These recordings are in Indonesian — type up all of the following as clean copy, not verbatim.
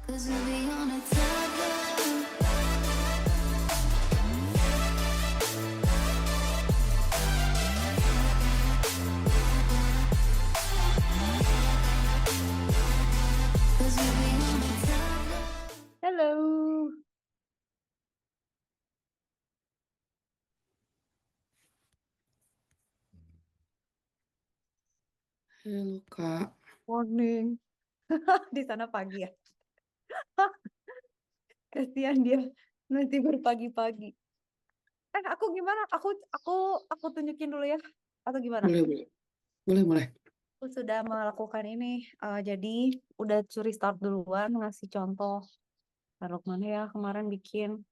'Cause we'll be on a timeline. Cause we'll be on a timeline. Halo. Halo Kak, Morning. Di sana pagi ya. Kasihan dia nanti berpagi-pagi. Aku gimana? Aku tunjukin dulu ya. Atau gimana? boleh. Aku sudah melakukan ini. Jadi udah curi start duluan ngasih contoh. Taruh mana ya kemarin bikin.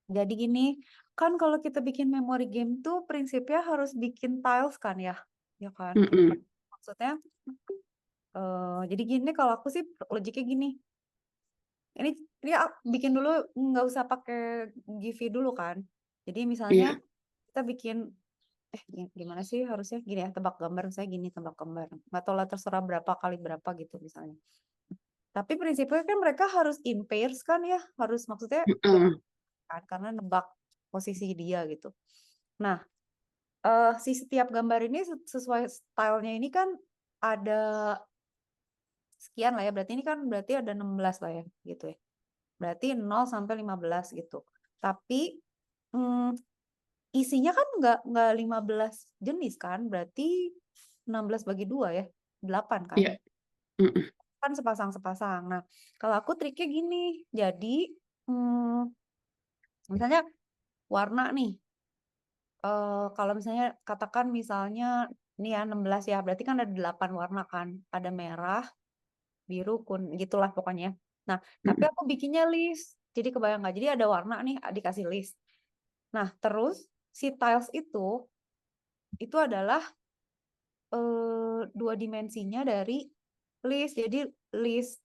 Jadi gini, kan kalau kita bikin memory game tuh prinsipnya harus bikin tiles kan ya, ya kan? Mm-mm. Maksudnya, jadi gini kalau aku sih logiknya gini. Ini bikin dulu nggak usah pakai Givi dulu kan. Jadi misalnya Iya, kita bikin gimana sih harusnya gini ya, tebak gambar saya gini tebak gambar. Nggak tahu lah terserah berapa kali berapa gitu misalnya. Tapi prinsipnya kan mereka harus in pairs kan ya, harus maksudnya mm-mm. kan karena nebak posisi dia gitu. Nah, si setiap gambar ini sesuai stylenya ini kan ada sekian lah ya. Berarti ini kan berarti ada 16 lah ya gitu ya. Berarti 0 sampai 15 gitu. Tapi isinya kan nggak 15 jenis kan, berarti 16 bagi 2 ya, 8 kan. Iya, mm-mm. Kan sepasang-sepasang. Nah, kalau aku triknya gini, jadi misalnya warna nih, kalau misalnya katakan misalnya ini ya 16 ya, berarti kan ada 8 warna kan, ada merah, biru, kuning, gitulah pokoknya. Nah, tapi aku bikinnya list, jadi kebayang nggak? Jadi ada warna nih, dikasih list. Nah, terus si tiles itu adalah dua dimensinya dari list. Jadi list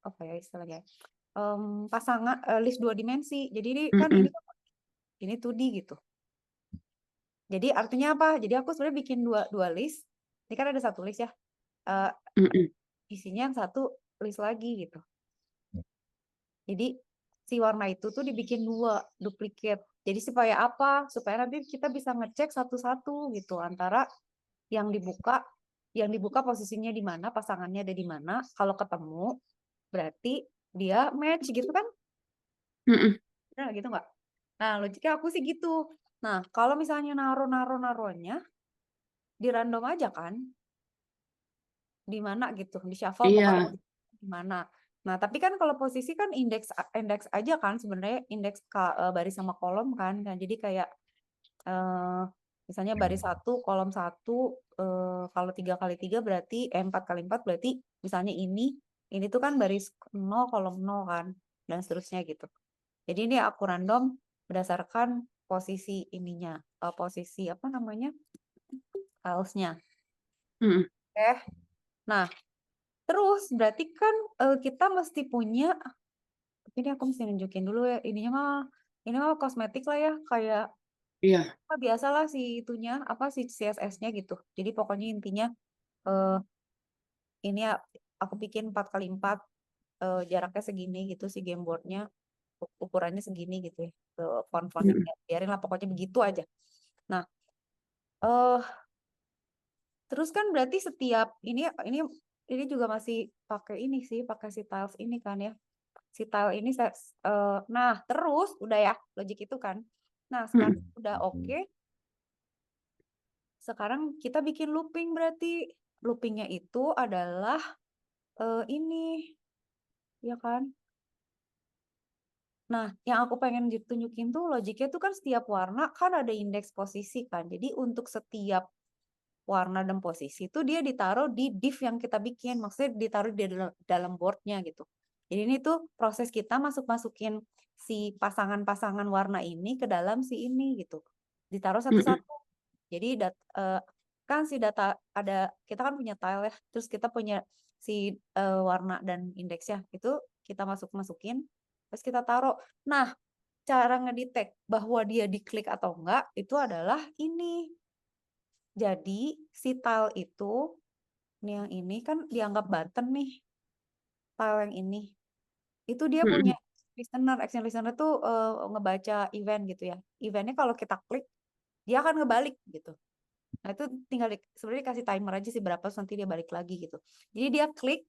apa ya istilahnya? Pasangan list dua dimensi. Jadi ini kan Mm-mm. ini 2D gitu. Jadi artinya apa? Jadi aku sebenarnya bikin dua list. Ini kan ada satu list ya. Eh, Mm-mm. isinya yang satu list lagi gitu. Jadi si warna itu tuh dibikin dua duplicate. Jadi supaya apa? Supaya nanti kita bisa ngecek satu-satu gitu antara yang dibuka posisinya di mana, pasangannya ada di mana. Kalau ketemu berarti dia match gitu kan? Mm-mm. Nah, gitu nggak? Nah, logiknya aku sih gitu. Nah, kalau misalnya naruhnya di random aja kan, di mana gitu, di shuffle pokoknya Iya, di mana. Nah, tapi kan kalau posisi kan indeks aja kan sebenarnya indeks baris sama kolom kan. Nah, jadi kayak misalnya baris 1, kolom 1, kalau 3 kali 3 berarti 4 kali 4 berarti misalnya ini tuh kan baris 0, kolom 0 kan, dan seterusnya gitu. Jadi ini aku random berdasarkan posisi ininya, posisi apa namanya, tilesnya. mm-mm. Nah, terus berarti kan kita mesti punya, ini aku mesti nunjukin dulu ya, ini mah kosmetik lah ya, kayak Iya, biasalah si itunya, apa si CSS-nya gitu. Jadi pokoknya intinya eh, ini ya aku bikin 4 kali 4, jaraknya segini gitu si game boardnya, ukurannya segini gitu ya. Font-fontnya Mm-mm. biarin lah pokoknya begitu aja. Nah, eh terus kan berarti setiap ini juga masih pakai ini sih, pakai si tiles ini kan ya. Si tile ini nah terus udah ya logik itu kan. Nah, sekarang Mm-mm. udah oke. Sekarang kita bikin looping berarti loopingnya itu adalah ini, ya kan? Nah, yang aku pengen ditunjukin tuh logiknya tuh kan setiap warna kan ada indeks posisi kan. Jadi untuk setiap warna dan posisi itu dia ditaruh di div yang kita bikin. Maksudnya ditaruh di dalam boardnya gitu. Jadi ini tuh proses kita masukin si pasangan-pasangan warna ini ke dalam si ini gitu. Ditaruh Mm-mm. satu-satu. Jadi kan si data ada, kita kan punya tile ya. Terus kita punya si warna dan indeksnya. Itu kita masukin. Terus kita taruh. Nah, cara ngedetect bahwa dia diklik atau enggak itu adalah ini. Jadi si tile itu, yang ini kan dianggap button nih. tile yang ini, itu dia Mm-mm. punya action listener tuh ngebaca event gitu ya. Eventnya kalau kita klik, dia akan ngebalik gitu. Nah itu tinggal sebenarnya dikasih timer aja sih berapa, terus nanti dia balik lagi gitu. Jadi dia klik,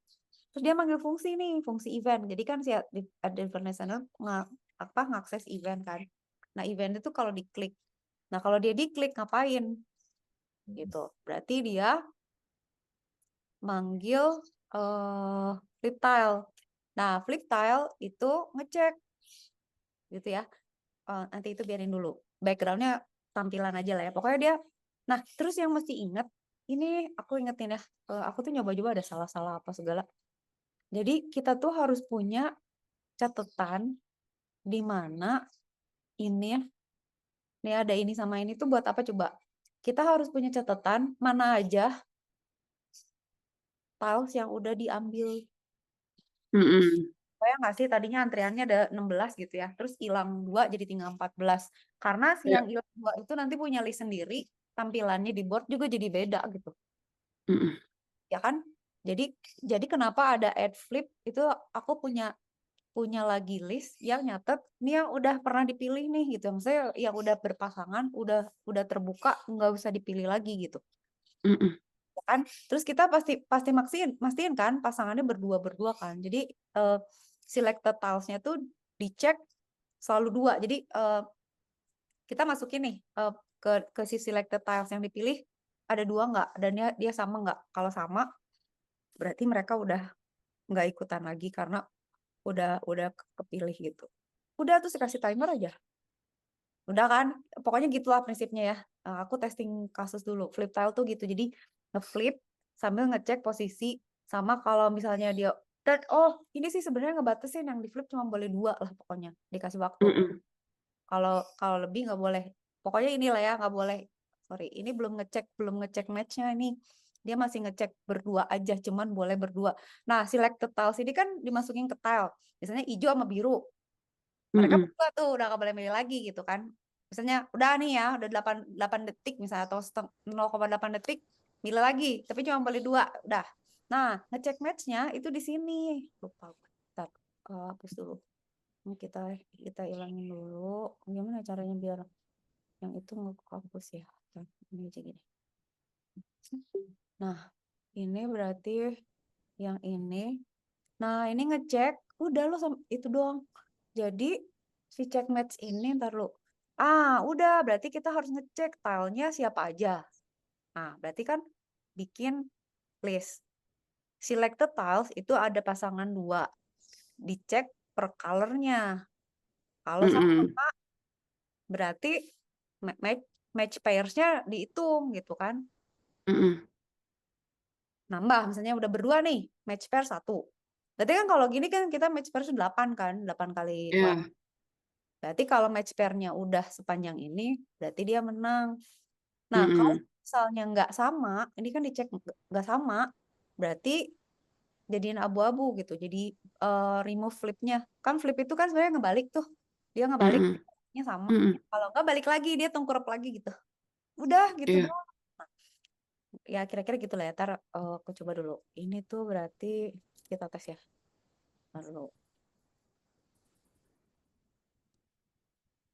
terus dia manggil fungsi nih, fungsi event. Jadi kan si ada event listener ngakses event kan. Nah event itu kalau diklik. Nah kalau dia diklik ngapain? Gitu. Berarti dia manggil flip tile. Nah flip tile itu ngecek gitu ya. Nanti itu biarin dulu. Backgroundnya tampilan aja lah ya. Pokoknya dia. Nah terus yang mesti ingat, ini aku ingetin ya. Aku tuh nyoba-nyoba ada salah-salah apa segala. Jadi kita tuh harus punya catatan di mana ini ya. Nih ada ini sama ini tuh buat apa coba? Kita harus punya catatan mana aja tiles yang udah diambil. Mm-mm. Kayak nggak sih tadinya antriannya ada 16 gitu ya. Terus hilang 2 jadi tinggal 14. Karena si Ya. yang hilang 2 itu nanti punya list sendiri, tampilannya di board juga jadi beda gitu. Mm-mm. Ya kan? Jadi kenapa ada add flip itu aku punya lagi list yang nyatet nih yang udah pernah dipilih nih gitu. Maksudnya yang udah berpasangan, udah terbuka, nggak usah dipilih lagi gitu. Mm-mm. Ya kan? Terus kita pasti mastiin kan pasangannya berdua kan. Jadi selected tilesnya tuh dicek selalu 2. Jadi kita masukin nih ke si selected tiles yang dipilih ada 2 nggak? Dan dia sama nggak? Kalau sama berarti mereka udah nggak ikutan lagi karena udah kepilih gitu. Udah terus dikasih timer aja. Udah kan? Pokoknya gitulah prinsipnya ya. Aku testing kasus dulu. Flip tile tuh gitu. Jadi ngeflip sambil ngecek posisi sama kalau misalnya dia dan ini sih sebenarnya ngebatasin yang di flip cuma boleh 2 lah pokoknya dikasih waktu. Mm-mm. Kalau lebih nggak boleh. Pokoknya inilah ya nggak boleh. Sorry, ini belum ngecek matchnya ini. Dia masih ngecek berdua aja, cuman boleh berdua. Nah, selected tiles ini kan dimasukin ke tile. Misalnya hijau sama biru. Mereka Mm-mm. berdua tuh udah nggak boleh milih lagi gitu kan. Misalnya udah nih ya, udah 8 detik misalnya atau 0,8 detik, milih lagi, tapi cuma boleh 2, udah. Nah, ngecek matchnya itu di sini. Lupa. Bentar, hapus dulu. Ini kita ilangin dulu. Gimana caranya biar yang itu nggak kehapus ya? Nah, ini aja gini. Nah, ini berarti yang ini. Nah, ini ngecek, udah lo itu doang. Jadi si check match ini ntar lu. Udah berarti kita harus ngecek tilenya siapa aja. Nah, berarti kan bikin list. Selected tiles itu ada pasangan 2. Dicek per colornya. Kalau sama Mm-mm. berarti match pairs-nya dihitung gitu kan. Mm-mm. Nambah misalnya udah berdua nih, match pair 1. Berarti kan kalau gini kan kita match pair 8 kan, 8 kali Ya. Berarti kalau match pair-nya udah sepanjang ini, berarti dia menang. Nah, kalau Mm-mm. misalnya nggak sama, ini kan dicek nggak sama, berarti jadiin abu-abu gitu. Jadi remove flip-nya. Kan flip itu kan sebenarnya ngebalik tuh. Dia ngebalik, Mm-mm. nya sama. Mm-mm. Kalau nggak balik lagi, dia tengkurap lagi gitu. Udah gitu Iya. doang. Nah, ya kira-kira gitu lah ya. Ntar aku coba dulu. Ini tuh berarti kita tes ya. Lalu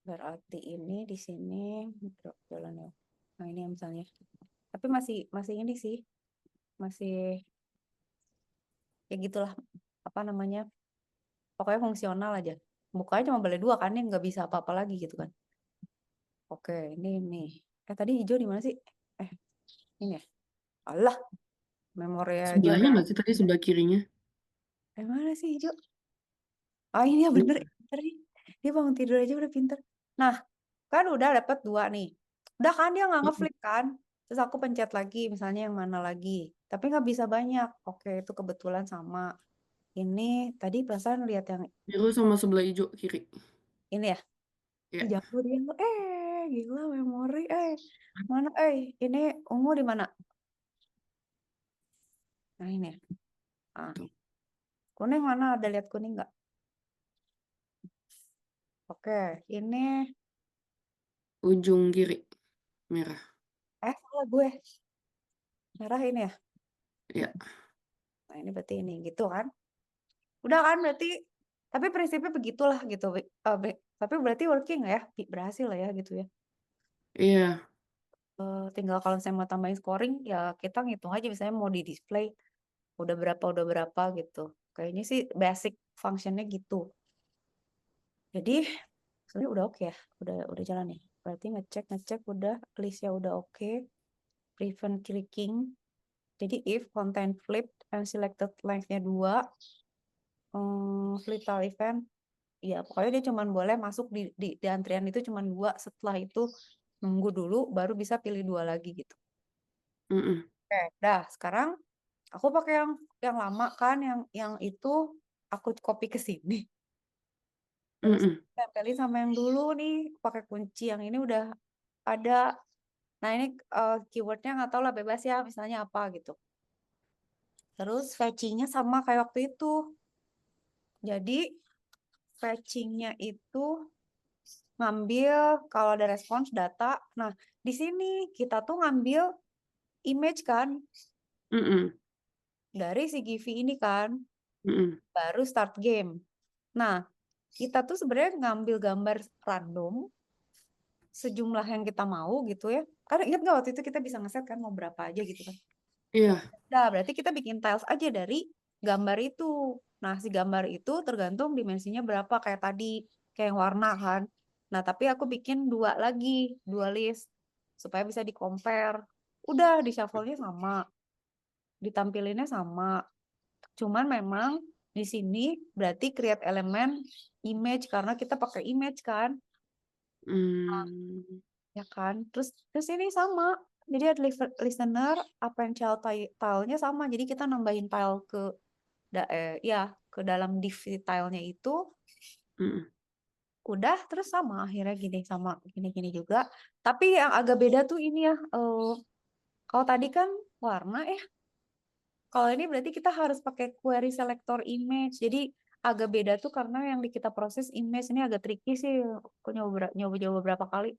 berarti ini di sini jalannya. Nah ini misalnya. Tapi masih ini sih. Masih ya gitulah apa namanya. Pokoknya fungsional aja. Bukanya cuma boleh 2 kan, ini nggak bisa apa-apa lagi gitu kan. Oke, ini nih. Tadi hijau di mana sih? Ini ya. Allah, memori aja. Sebelahnya nggak sih tadi sebelah kirinya? Mana sih hijau? Ini ya bener, Lupa. pinter nih. Dia bangun tidur aja udah pinter. Nah, kan udah dapet 2 nih. Udah kan dia nggak Mm-mm. ngeflip kan. Terus aku pencet lagi, misalnya yang mana lagi. Tapi nggak bisa banyak. Oke, itu kebetulan sama. Ini tadi perasaan lihat yang Biru sama sebelah hijau kiri. ini ya. Ya. Jago dia. Gila memori. Mana? Ini ungu di mana? Nah ini ya. Tuh. Kuning mana? Ada lihat kuning nggak? Oke, ini Ujung kiri. Merah. salah gue. Merah ini ya. Ya. Nah ini berarti ini gitu kan. Udah kan berarti, tapi prinsipnya begitulah gitu. Tapi berarti working nggak ya? Berhasil lah ya gitu ya. Iya. Tinggal kalau saya mau tambahin scoring ya kita ngitung aja misalnya mau di display udah berapa gitu. Kayaknya sih basic functionnya gitu. Jadi sebenarnya udah oke ya, udah jalan nih. Berarti ngecek udah listnya udah oke. Prevent clicking. Jadi if content flipped and selected length-nya 2, flip tile event, ya pokoknya dia cuman boleh masuk di antrian itu cuman 2, setelah itu nunggu dulu baru bisa pilih 2 lagi gitu. Mm-mm. Oke, dah sekarang aku pakai yang lama kan, yang itu aku copy ke sini. Terus Mm-mm. tempelin sama yang dulu nih, pakai kunci yang ini udah ada. Nah ini keywordnya nggak tahu lah, bebas ya, misalnya apa gitu. Terus fetchingnya sama kayak waktu itu. Jadi fetchingnya itu ngambil kalau ada respons data. Nah di sini kita tuh ngambil image kan Mm-mm. dari si Givi ini kan, Mm-mm. baru start game. Nah kita tuh sebenarnya ngambil gambar random sejumlah yang kita mau gitu ya. Karena ingat nggak waktu itu kita bisa ngeset kan mau berapa aja gitu kan. Iya. Nah, berarti kita bikin tiles aja dari gambar itu. Nah, si gambar itu tergantung dimensinya berapa kayak tadi, kayak yang warna kan. Nah, tapi aku bikin 2 lagi, 2 list supaya bisa di-compare. Udah di shuffle-nya sama, ditampilinnya sama. Cuman memang di sini berarti create elemen image karena kita pakai image kan. Mm. Ya kan, terus ini sama, jadi ada listener append child tile-nya sama, jadi kita nambahin tile ya ke dalam div tile-nya itu Mm-mm. udah, terus sama akhirnya gini sama gini juga. Tapi yang agak beda tuh ini ya, kalau tadi kan warna kalau ini berarti kita harus pakai query selector image, jadi agak beda tuh karena yang kita proses image ini agak tricky sih. Aku nyoba beberapa kali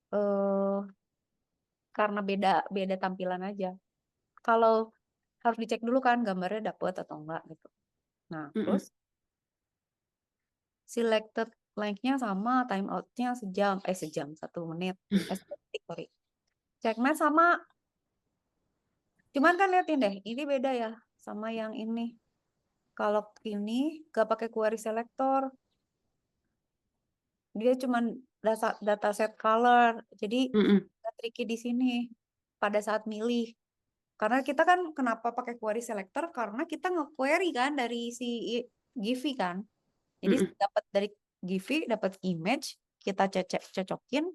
eh karena beda tampilan aja. Kalau harus dicek dulu kan gambarnya dapet atau enggak gitu. Nah, Mm-mm. terus selected length-nya sama, timeout-nya sejam, 1 menit. 1 detik, sorry. Checkmatch sama, cuman kan liatin deh, ini beda ya sama yang ini. Kalau ini gak pakai query selector, dia cuman dataset color, jadi Mm-mm. tricky di sini pada saat milih. Karena kita kan kenapa pakai query selector? Karena kita nge-query kan dari si Givi kan. Jadi Mm-mm. dapat dari Givi, dapat image, kita cocokin.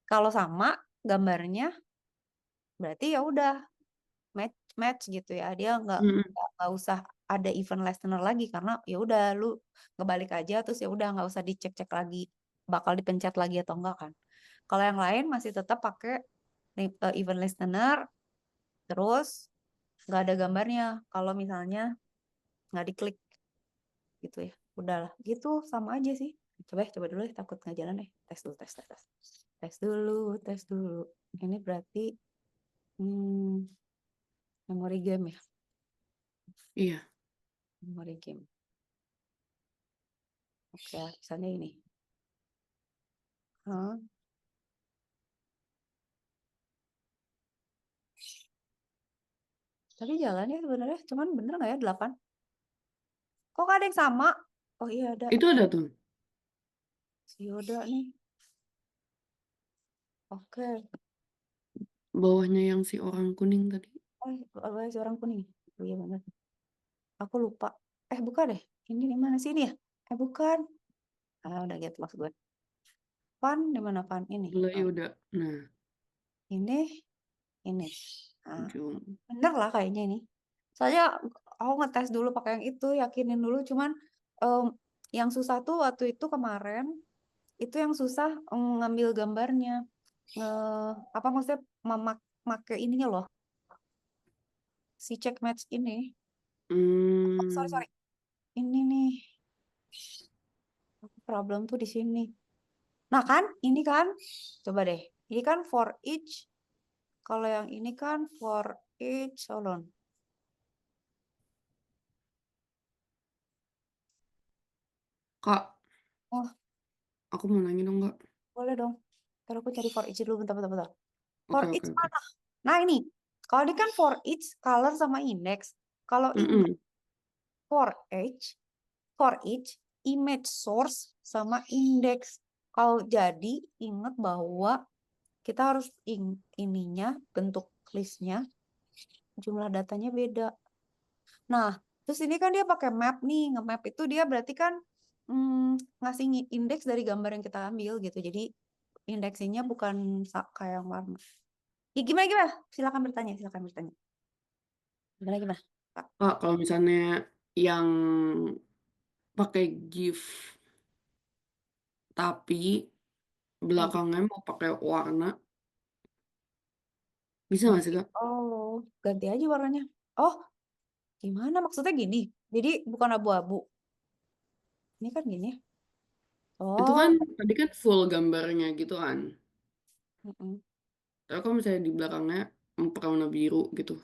Kalau sama gambarnya, berarti ya udah match gitu ya. Dia Mm-mm. nggak usah ada event listener lagi karena ya udah lu ngebalik aja terus ya udah nggak usah dicek-cek lagi bakal dipencet lagi atau enggak kan. Kalau yang lain masih tetap pakai event listener, terus nggak ada gambarnya. Kalau misalnya nggak diklik gitu ya, udahlah gitu sama aja sih. Coba dulu ya, takut nggak jalan deh. Tes dulu. Ini berarti memory game ya, Iya. memory game. Oke, misalnya ini. Hah? Tapi jalan ya sebenarnya, cuman bener nggak ya 8? Kok nggak ada yang sama? Oh iya ada. Itu ada tuh. Si Yoda nih. Oke. Bawahnya yang si orang kuning tadi. Oh, si orang kuning. Oh iya bener. Aku lupa. Bukan deh. Ini di mana sih ini ya? Bukan. Udah get maksud gue. Pan di mana pan ini? Mulai udah. Nah, Ini. Nah, ujung. bener lah kayaknya ini. Soalnya aku ngetes dulu pakai yang itu, yakinin dulu. Cuman yang susah tuh waktu itu kemarin, itu yang susah ngambil gambarnya. Apa maksudnya memakai ininya loh. Si check match ini. Oh, sorry. Ini nih. Problem tuh di sini. Nah kan, ini kan. Coba deh. Ini kan for each. Kalau yang ini kan for each. Hold on. Kak, Oh, aku mau nanya dong, Kak. boleh dong. Ntar aku cari for each dulu, bentar. For Oke, oke, each oke. mana? Nah ini, kalau ini kan for each color sama index. Kalau ini Mm-mm. for each image source sama index. Kalau jadi ingat bahwa kita harus ininya bentuk listnya jumlah datanya beda. Nah, terus ini kan dia pakai map nih. Nge-map itu dia berarti kan ngasih indeks dari gambar yang kita ambil gitu. Jadi indeksinya bukan kayak yang warna. Ya, gimana? Silakan bertanya. Gimana? Kak? Kak, kalau misalnya yang pakai GIF tapi Lagi. belakangnya mau pakai warna, bisa nggak sih, Ganti. Kak? Oh, ganti aja warnanya. Oh, gimana? Maksudnya gini. Jadi bukan abu-abu. Ini kan gini. Itu kan Oh, tadi kan full gambarnya gitu kan. mm-mm, Tapi kalau misalnya di belakangnya pakai warna biru gitu,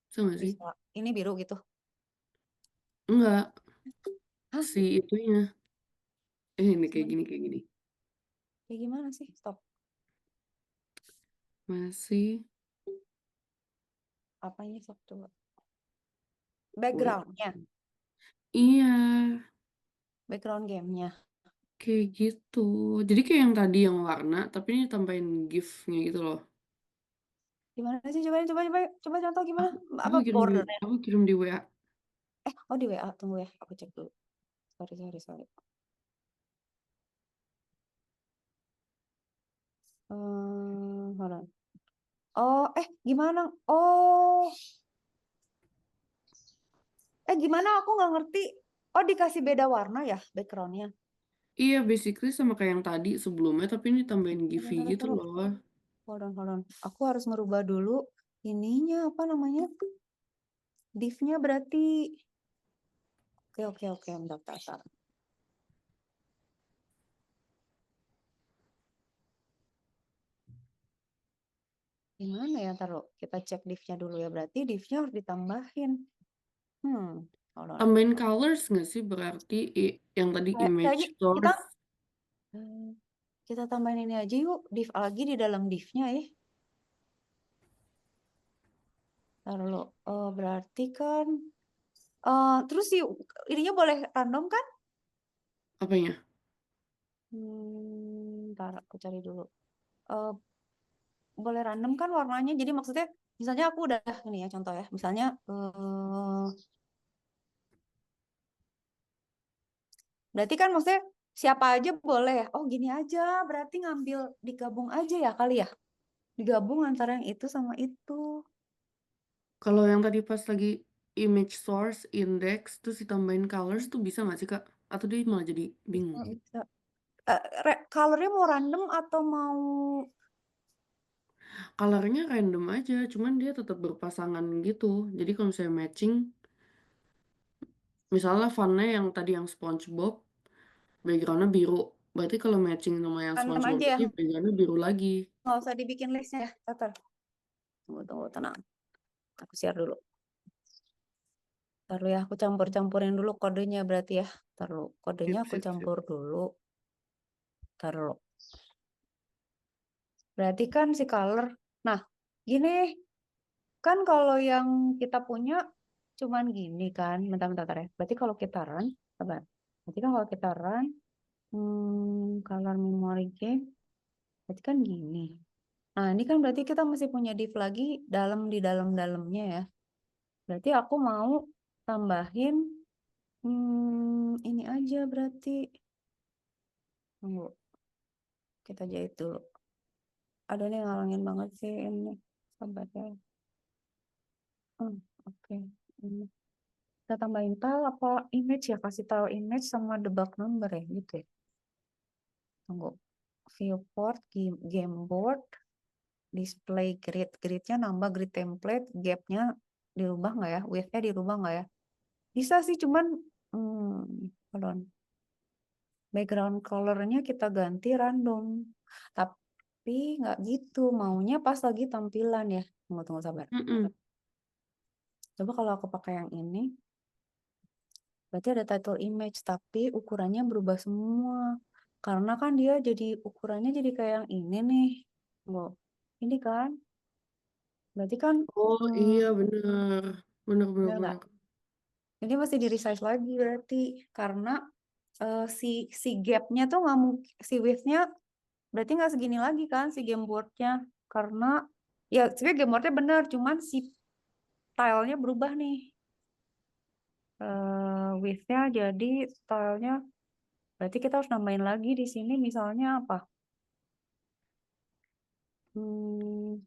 bisa nggak sih? bisa. Ini biru gitu. Enggak, Hah? si itunya. Ini kayak Gimana? gini, kayak gini. Kayak gimana sih? Stop. Masih, Apanya stop coba? wait. Backgroundnya. Iya, Background gamenya. kayak gitu. Jadi kayak yang tadi yang warna, tapi ini tambahin GIF-nya gitu loh. Gimana sih? Coba contoh gimana? Aku Apa kirim di, bordernya? aku kirim di WA. Oh di WA. Tunggu ya. Aku cek dulu. Sorry. Hold on. Oh, gimana? Oh, gimana? Aku nggak ngerti. Oh, dikasih beda warna ya backgroundnya. Iya, basically sama kayak yang tadi sebelumnya, tapi ini tambahin GIF Bentar, gitu bentar. loh. Hold on. Aku harus ngerubah dulu ininya apa namanya? Div-nya berarti. Oke. Bentar. Gimana ya? Taruh. Kita cek div-nya dulu ya. Berarti div-nya harus ditambahin. Hold on. Tambahin colors nggak sih berarti yang tadi image Kayaknya kita source? eh, kita tambahin ini aja yuk. Div lagi di dalam div-nya ya. Taruh. Oh, berarti kan. Terus sih ininya boleh random kan? Apanya? Ntar aku cari dulu. Eh, Boleh random kan warnanya? Jadi maksudnya, misalnya aku udah ini ya contoh ya. Misalnya, berarti kan maksudnya siapa aja boleh ya? Oh gini aja, berarti ngambil digabung aja ya kali ya? Digabung antara yang itu sama itu. Kalau yang tadi pas lagi image source, index, terus ditambahin colors tuh bisa nggak sih, Kak? Atau dia malah jadi bingung? Bisa. Colornya mau random atau mau Colornya random aja, cuman dia tetap berpasangan gitu. Jadi kalau misalnya matching, misalnya fontnya yang tadi yang SpongeBob, backgroundnya biru. Berarti kalau matching sama yang random SpongeBob aja ya? ini, backgroundnya biru lagi. Nggak usah dibikin listnya ya. Tunggu, tenang. Aku share dulu. Taruh ya, aku campur-campurin dulu kodenya berarti ya. Taruh, kodenya Sip, aku sip, sip. campur dulu. Taruh. Berarti kan si color. Nah, gini kan kalau yang kita punya cuman gini kan. Bentar ya. Berarti kalau kita run, apa? Berarti kan kalau kita run, color memory game, berarti kan gini. Nah, ini kan berarti kita masih punya div lagi di dalamnya ya. Berarti aku mau tambahin ini aja berarti. Tunggu, kita jahit dulu. Ada nih ngalangin banget sih ini. Sabar ya. Oke. Ini. Kita tambahin tile apa image ya? Kasih tile image sama debug number ya gitu ya. Tunggu. Viewport, game board, display grid. Gridnya nambah grid template, gapnya dirubah nggak ya? Width-nya dirubah nggak ya? Bisa sih, cuman hold on. Background color-nya kita ganti random. Tapi nggak gitu. Maunya pas lagi tampilan ya. Tunggu sabar. Mm-mm. Coba kalau aku pakai yang ini. Berarti ada title image, tapi ukurannya berubah semua. Karena kan dia jadi ukurannya jadi kayak yang ini nih. Loh, ini kan. Berarti kan Oh iya bener. Bener bener bener nggak? bener. Ini mesti di resize lagi berarti karena si gapnya tuh nggak mungkin, si width-nya berarti nggak segini lagi kan si game board-nya, karena ya sebenarnya game board-nya bener, cuman si style-nya berubah nih. Width-nya jadi style-nya berarti kita harus nambahin lagi di sini misalnya apa? Hmm,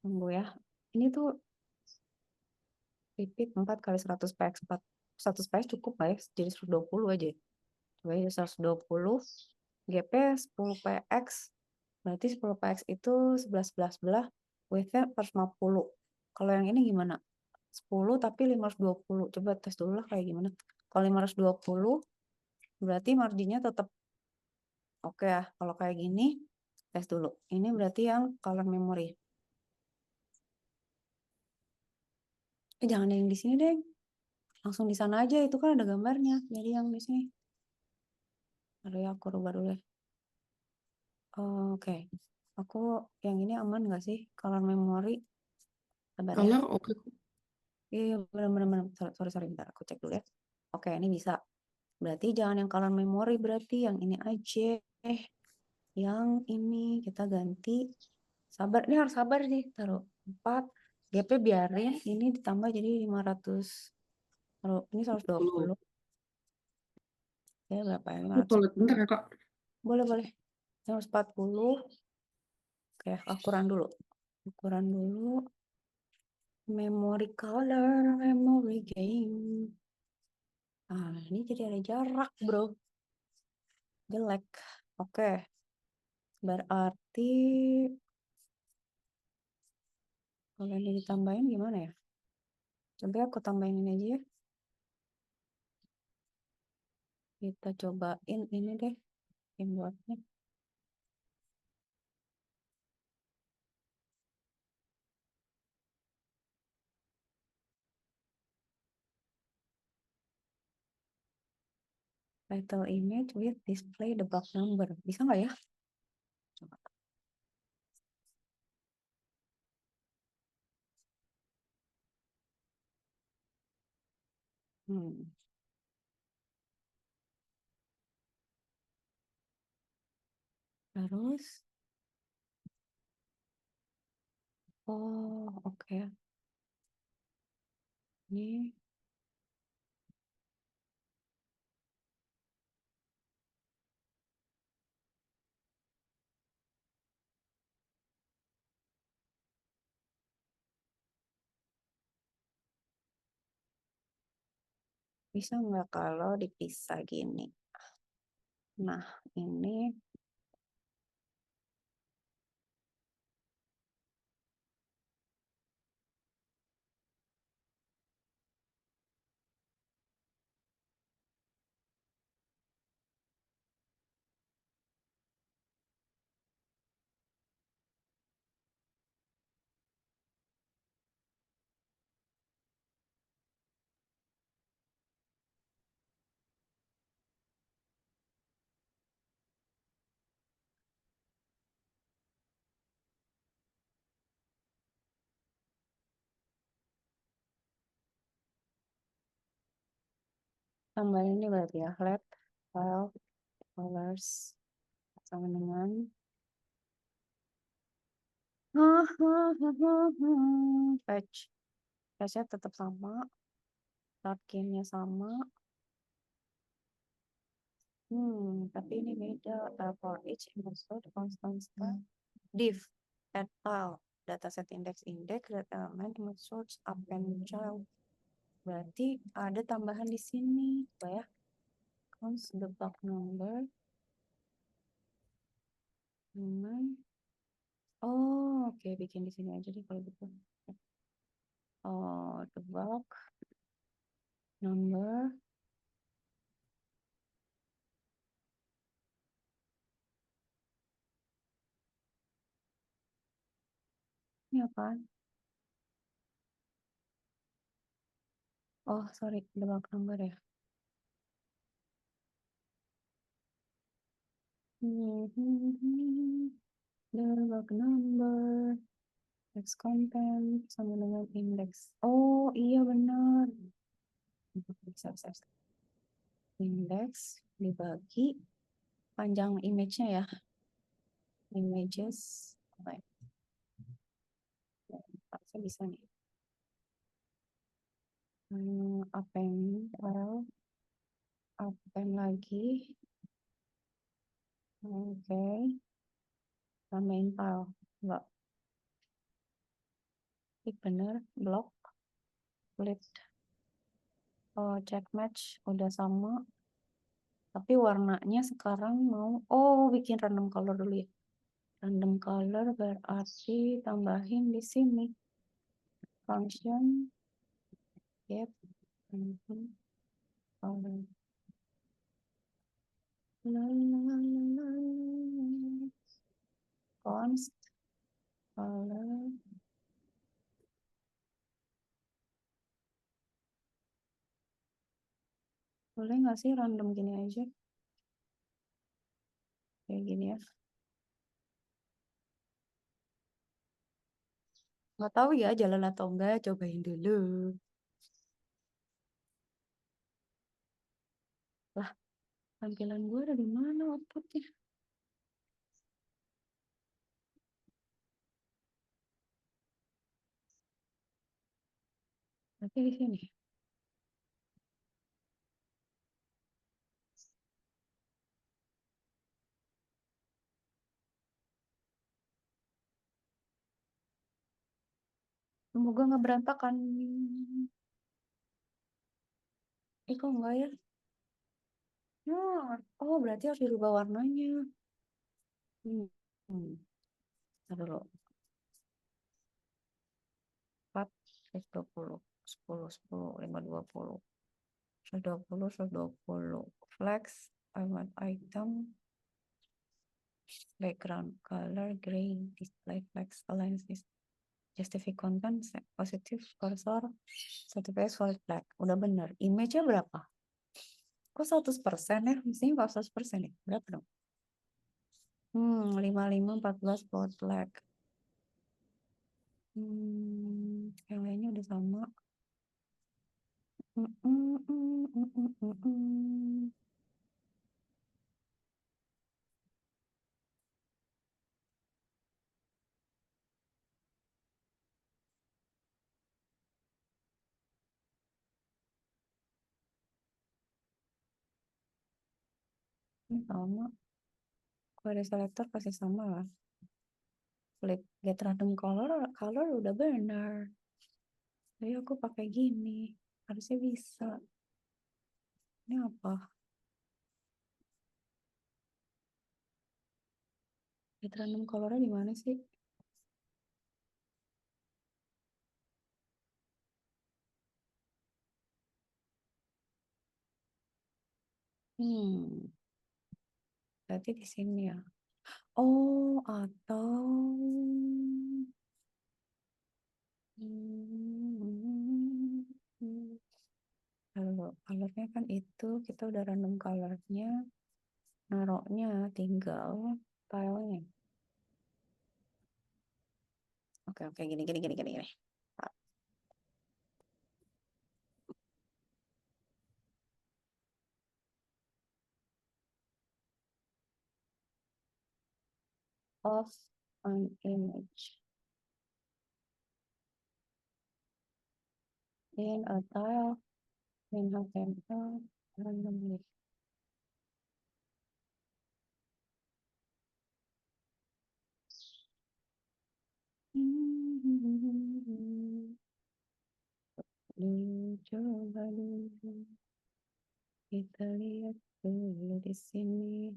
tunggu ya. Ini tuh repeat 4 kali 100 px 4. 100 px cukup nggak ya? Jadi 120 aja. Coba ya 120. GP 10 px. Berarti 10 px itu 11 11 belah. Width-nya 450. Kalau yang ini gimana? 10 tapi 520. Coba tes dulu lah kayak gimana. Kalau 520 berarti marginnya tetap oke ya. Kalau kayak gini tes dulu. Ini berarti yang color memory. Jangan yang di sini deh. Langsung di sana aja, itu kan ada gambarnya. Jadi yang di sini. Aduh ya, aku rubah dulu ya. Oke. Aku yang ini aman nggak sih? Color memory. Sabar ya. Color oke. Iya, iya, bener-bener. Sorry, sorry, bentar. Aku cek dulu ya. Oke, ini bisa. Berarti jangan yang color memory, berarti yang ini aja. Yang ini kita ganti. Sabar, ini harus sabar sih. Taruh 4. GP biarin. Ini ditambah jadi 500. Taruh, ini 120. 10. Ya, berapa ya? Aku 500. toilet bentar ya kak. Boleh, boleh. 140. Oke, ukuran dulu. Ukuran dulu. Memory color, memory game. Ini jadi ada jarak, bro. Jelek. Oke. Berarti kalau ini ditambahin gimana ya? Coba aku tambahin ini aja ya. Kita cobain ini deh. Inboardnya. Title image with display the box number. Bisa nggak ya? Coba. Hmm. Terus. Oh, oke. Ini bisa nggak kalau dipisah gini? Nah, ini tambahin ini berarti ya. Let file colors sama dengan patch. Patchnya tetap sama. Start game-nya sama. Tapi ini beda. For each episode, constant style. Div, add file, dataset index, that element, image source, append child. Berarti ada tambahan di sini. Apa ya? Counts the block number. Oh, oke. Bikin di sini aja deh kalau gitu. Oh, the block number. Ini apaan? Oh, sorry, debug number ya. Debug number, text content, sama dengan index. Oh, iya benar. Bisa, bisa, bisa. Index dibagi panjang image-nya ya. Images. Oke, harusnya bisa nih. Append file, append lagi. Oke, tambahin file. Enggak, klik bener, block, split. Oh, check match udah sama. Tapi warnanya sekarang mau, oh bikin random color dulu ya. Random color berarti tambahin di sini. Function, get, random color. Const, color. Boleh nggak sih random gini aja? Kayak gini ya. Nggak tahu ya jalan atau enggak, cobain dulu. Lah, tampilan gue ada di mana outputnya? Tapi di sini. Semoga nggak berantakan. Kok enggak ya? Oh berarti harus dirubah warnanya. Hmm. Ntar dulu. 4, 20, 10, 10, 5, 20. 120, 120. Flex, I want item. Background color, gray, display flex, align this. Justify content, set positive, cursor, certified solid black. Udah bener. Image-nya berapa? Kok 100% ya? Mestinya nggak 100% ya? Berapa dong? 55, 14, solid black. Yang lainnya udah sama. Ini sama. Query selector pasti sama lah. Flip get random color, color udah benar. Jadi aku pakai gini. Harusnya bisa. Ini apa? Get random colornya di mana sih? Berarti di sini ya. Oh, atau kalau colornya kan itu kita udah random colornya, naroknya tinggal filenya. Oke, gini. Of an image in a tile in HTML randomly. Coba dulu kita lihat dulu di sini.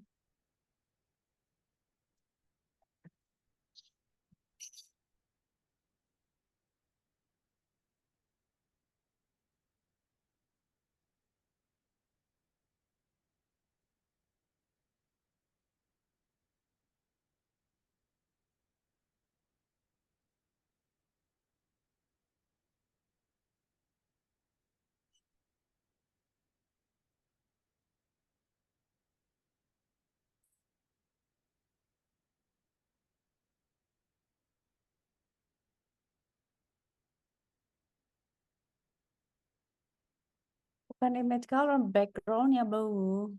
Bukan image color, backgroundnya bau.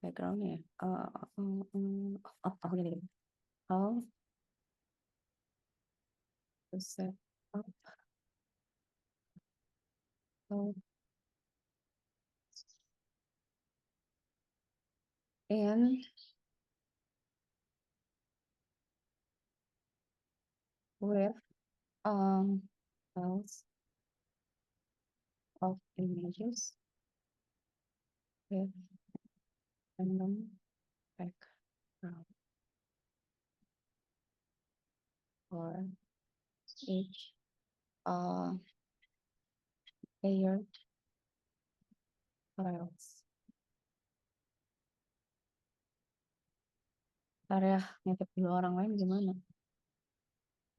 Backgroundnya. Gini. How to set up and with files of images with random background for each layered files. Ntar ya, ngetik dulu orang lain gimana?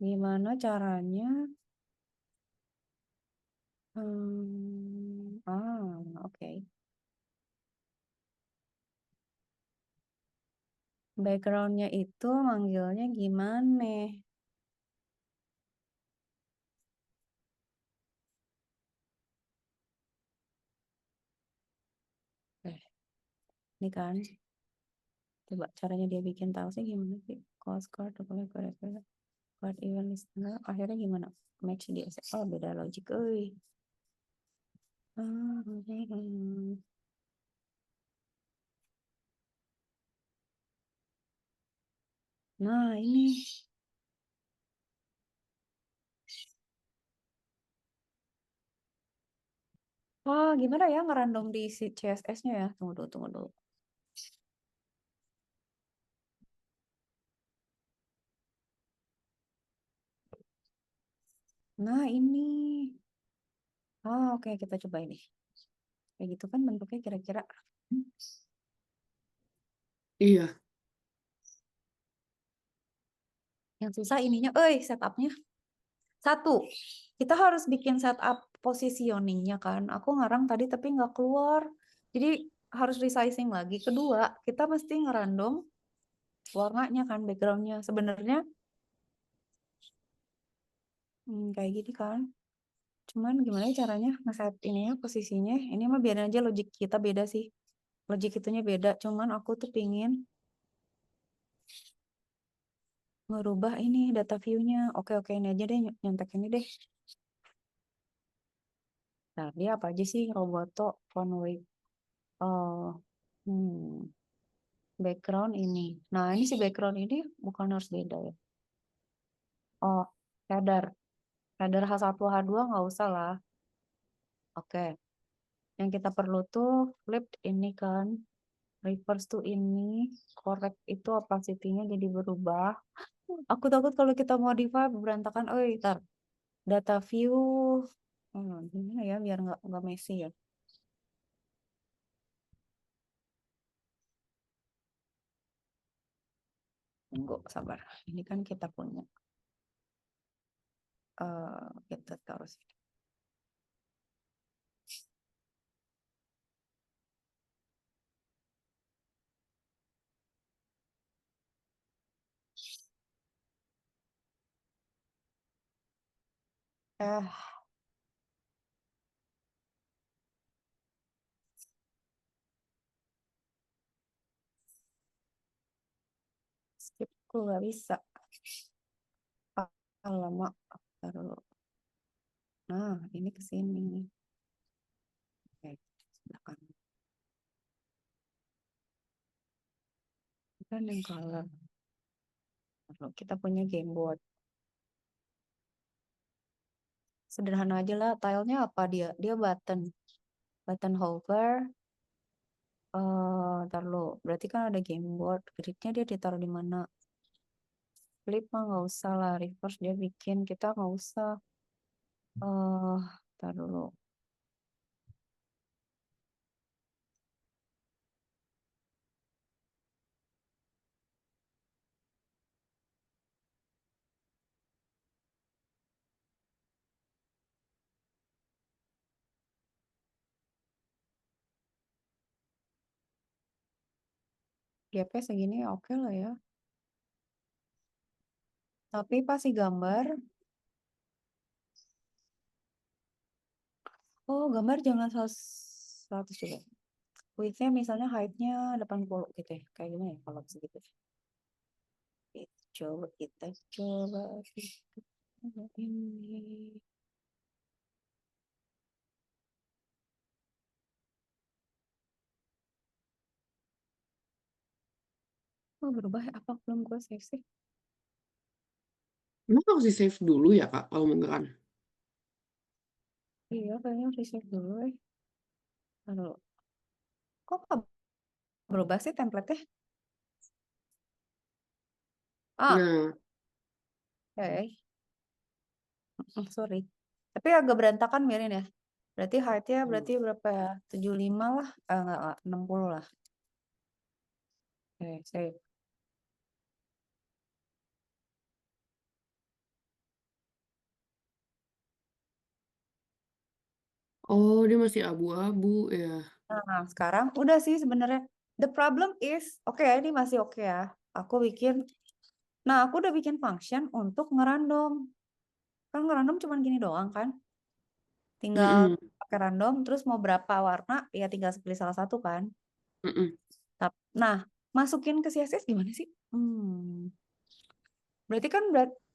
Gimana caranya? Oke. Backgroundnya itu manggilnya gimana? Ini kan. Coba caranya dia bikin tahu sih gimana sih? Cost card, card event listener. Akhirnya gimana? Match dia. Oh, beda logik. Nah, ini. Wah, gimana ya ngerandom di si CSS-nya ya? Tunggu dulu. Nah, ini. Oke, kita coba ini. Kayak gitu kan bentuknya kira-kira. Iya. Yang susah ininya, setupnya. Satu, kita harus bikin setup positioningnya kan. Aku ngarang tadi tapi nggak keluar. Jadi harus resizing lagi. Kedua, kita mesti ngerandom warnanya kan, backgroundnya. Sebenarnya kayak gini kan. Cuman gimana caranya ngeset ininya, posisinya. Ini mah biarin aja, logik kita beda sih. Logik itunya beda. Cuman aku tuh pingin ngerubah ini data view-nya. Oke, ini aja deh, nyontek ini deh. Nah, dia apa aja sih? Roboto, Conway. Background ini. Nah, ini si background ini bukan harus beda ya. Oh, header. Header H1, H2 nggak usah lah. Oke. Yang kita perlu tuh flipped ini kan. Reverse to ini. Correct itu opacity-nya jadi berubah. Aku takut kalau kita modify berantakan. Ntar. Data view. Gimana ya biar nggak messy ya. Tunggu, sabar. Ini kan kita punya. Kita taruh sini. Skipku nggak bisa. Lama. Taruh. Nah, ini ke sini. Oke, belakang. Kan yang color. Lalu kita punya game board. Sederhana aja lah, tilenya apa dia? Dia button. Button hover. Taruh. Berarti kan ada game board. Gridnya dia ditaruh di mana? Flip mah nggak usah lah. Reverse dia bikin. Kita nggak usah. Taruh. GP segini oke lah ya. Tapi pasti gambar. Oh, gambar jangan 100 juga. Width-nya misalnya height-nya 80 gitu ya. Kayak gimana ya kalau segitu? Coba kita coba ini. Oh, berubah ya? Apa belum gue save sih? Emang harus di save dulu ya Kak kalau beneran? Iya, kayaknya harus save dulu ya. Aduh, kok nggak berubah sih template-nya? Ah, Nah, oke. Sorry. Tapi agak berantakan mirin ya. Berarti height-nya berarti berapa ya? 75 lah. Enggak, 60 lah. Oke, save. oh dia masih abu-abu ya. Nah, sekarang udah sih sebenarnya. The problem is, oke ini masih oke ya. Aku udah bikin function untuk ngerandom. Kan ngerandom cuma gini doang kan. Tinggal Mm-mm, pakai random, terus mau berapa warna, ya tinggal pilih salah satu kan. mm-mm. Nah, masukin ke CSS gimana sih? Berarti kan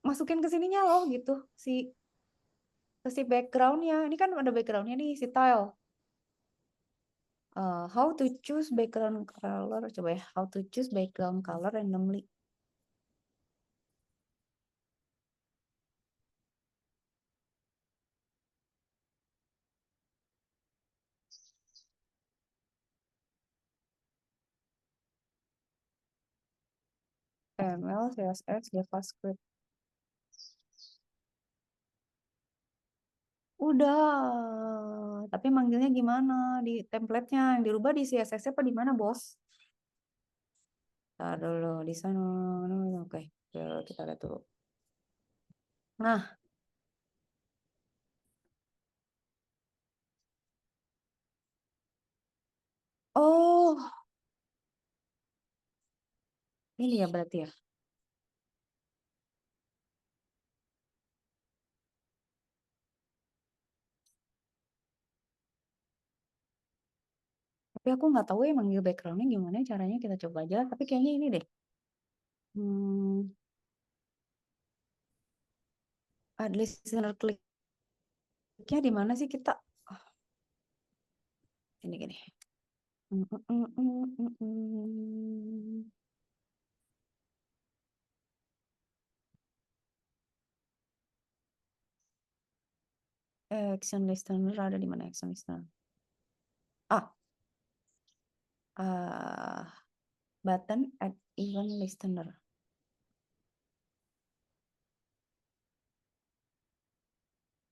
masukin ke sininya loh gitu. Si background-nya. Ini kan ada background-nya nih, si tile. How to choose background color. Coba ya, how to choose background color randomly. HTML, CSS, JavaScript. Udah. Tapi manggilnya gimana? Di template-nya yang dirubah di CSS-nya apa di mana, Bos? Ntar dulu di sana. Oke, kita lihat dulu. Nah, oh, ini ya berarti ya. Tapi aku nggak tahu ya manggil background-nya gimana caranya. Kita coba aja. Tapi kayaknya ini deh. Listener klik-nya di mana sih kita? Oh, ini gini. Action listener ada di mana action listener? Button add event listener.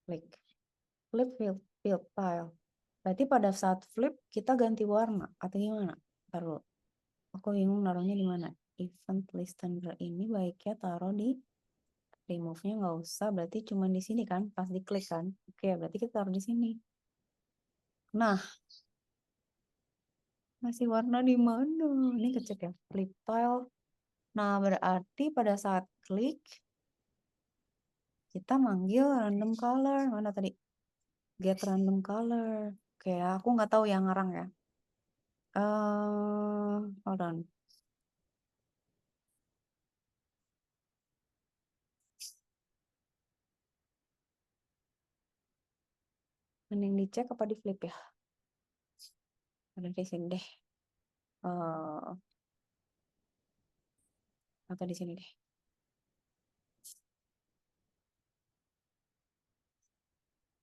Klik. Flip field tile. Berarti pada saat flip kita ganti warna atau gimana? Taruh. Aku bingung naruhnya di mana. Event listener ini baiknya taruh di remove-nya nggak usah. Berarti cuma di sini kan, pas diklik kan. Oke, berarti kita taruh di sini. Nah, masih warna di mana? Ini kecek ya. Flip tile. Nah, berarti pada saat klik kita manggil random color. Mana tadi? Get random color. Oke, aku nggak tahu yang ngarang ya. Hold on. Mending dicek apa di flip ya? Ada di sini deh. Atau di sini deh.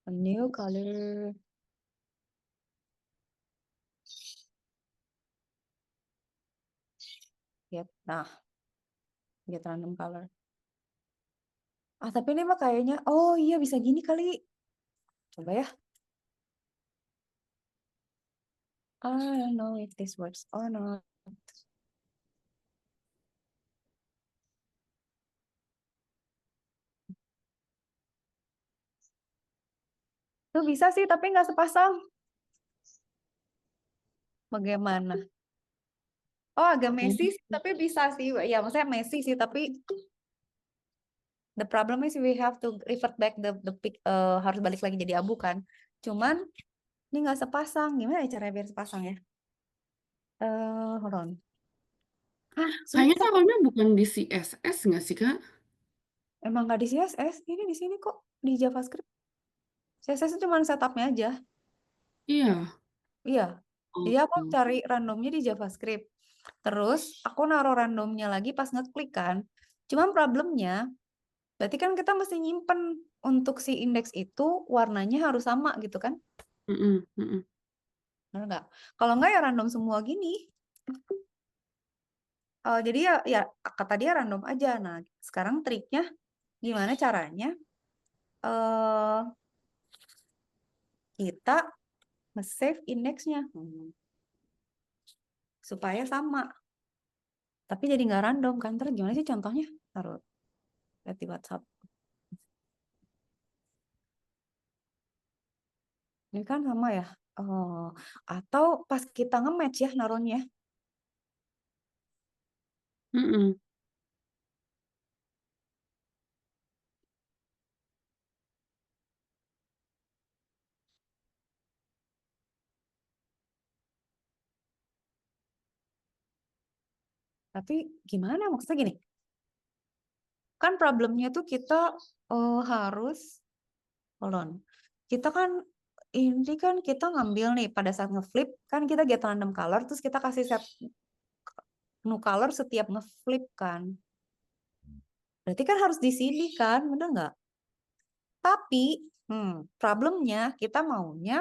A new color. Yep. Nah, get random color. Tapi ini mah kayaknya, oh iya bisa gini kali. Coba ya. I don't know if this works or not. Tuh bisa sih, tapi nggak sepasang. Bagaimana? Oh, agak messy sih, tapi bisa sih. Ya, maksudnya messy sih, tapi the problem is we have to revert back the pic, harus balik lagi jadi abu kan. Cuman Ini nggak sepasang. Gimana ya caranya biar sepasang ya? Hold on. Hah, Kayaknya susah. taruhnya bukan di CSS nggak sih, Kak? Emang nggak di CSS. Ini di sini kok. Di JavaScript. CSS itu cuma setupnya aja. Iya. Iya. Jadi aku Oh. cari randomnya di JavaScript. Terus aku naruh randomnya lagi pas ngeklik kan. Cuman problemnya, berarti kan kita mesti nyimpen untuk si indeks itu warnanya harus sama gitu kan? Mm-mm, mm-mm. Benar nggak? Kalau nggak ya random semua gini. Jadi ya kata dia random aja. Nah, sekarang triknya gimana caranya eh kita nge-save indeksnya supaya sama. Tapi jadi nggak random kan? Terus gimana sih contohnya? Taruh lihat di WhatsApp. Ini kan sama ya. Atau pas kita nge-match ya naruhnya. Mm-mm. Tapi gimana maksudnya gini? Kan problemnya tuh kita harus hold on. Kita kan ini kan kita ngambil nih pada saat nge-flip kan kita get random color terus kita kasih set new color setiap nge-flip kan. Berarti kan harus di sini kan, bener nggak? Tapi problemnya kita maunya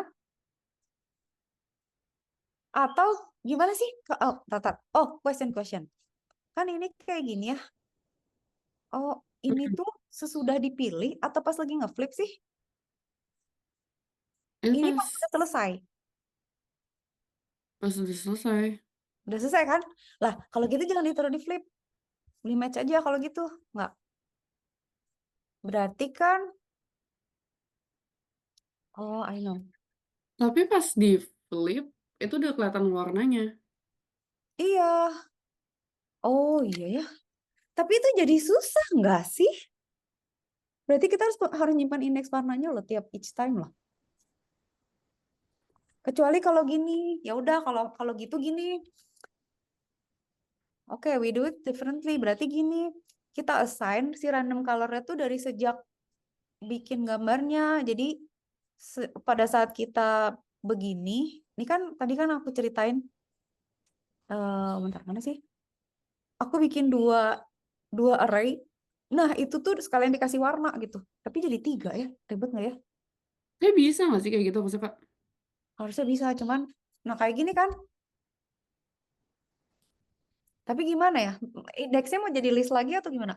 atau gimana sih? Oh, question. Kan ini kayak gini ya. Oh, ini Mm-mm. tuh sesudah dipilih atau pas lagi nge-flip sih? Itu Ini pas pas udah selesai. pas udah selesai. Udah selesai kan? Lah, kalau gitu jangan ditaruh di flip. Beli match aja kalau gitu. Nggak. Berarti kan, oh I know. Tapi pas di flip itu udah kelihatan warnanya. Iya. Oh iya ya. Tapi itu jadi susah nggak sih? Berarti kita harus nyimpan indeks warnanya loh tiap each time loh. Kecuali kalau gini, ya udah kalau gitu gini. Oke, we do it differently. Berarti gini, kita assign si random color-nya tuh dari sejak bikin gambarnya. Jadi pada saat kita begini, ini kan tadi kan aku ceritain, bentar mana sih? Aku bikin dua array. Nah itu tuh sekalian dikasih warna gitu. Tapi jadi 3 ya, ribet nggak ya? Tapi bisa nggak sih kayak gitu maksudnya, Kak? Harusnya bisa, cuman, nah kayak gini kan. Tapi gimana ya? Indeksnya mau jadi list lagi atau gimana?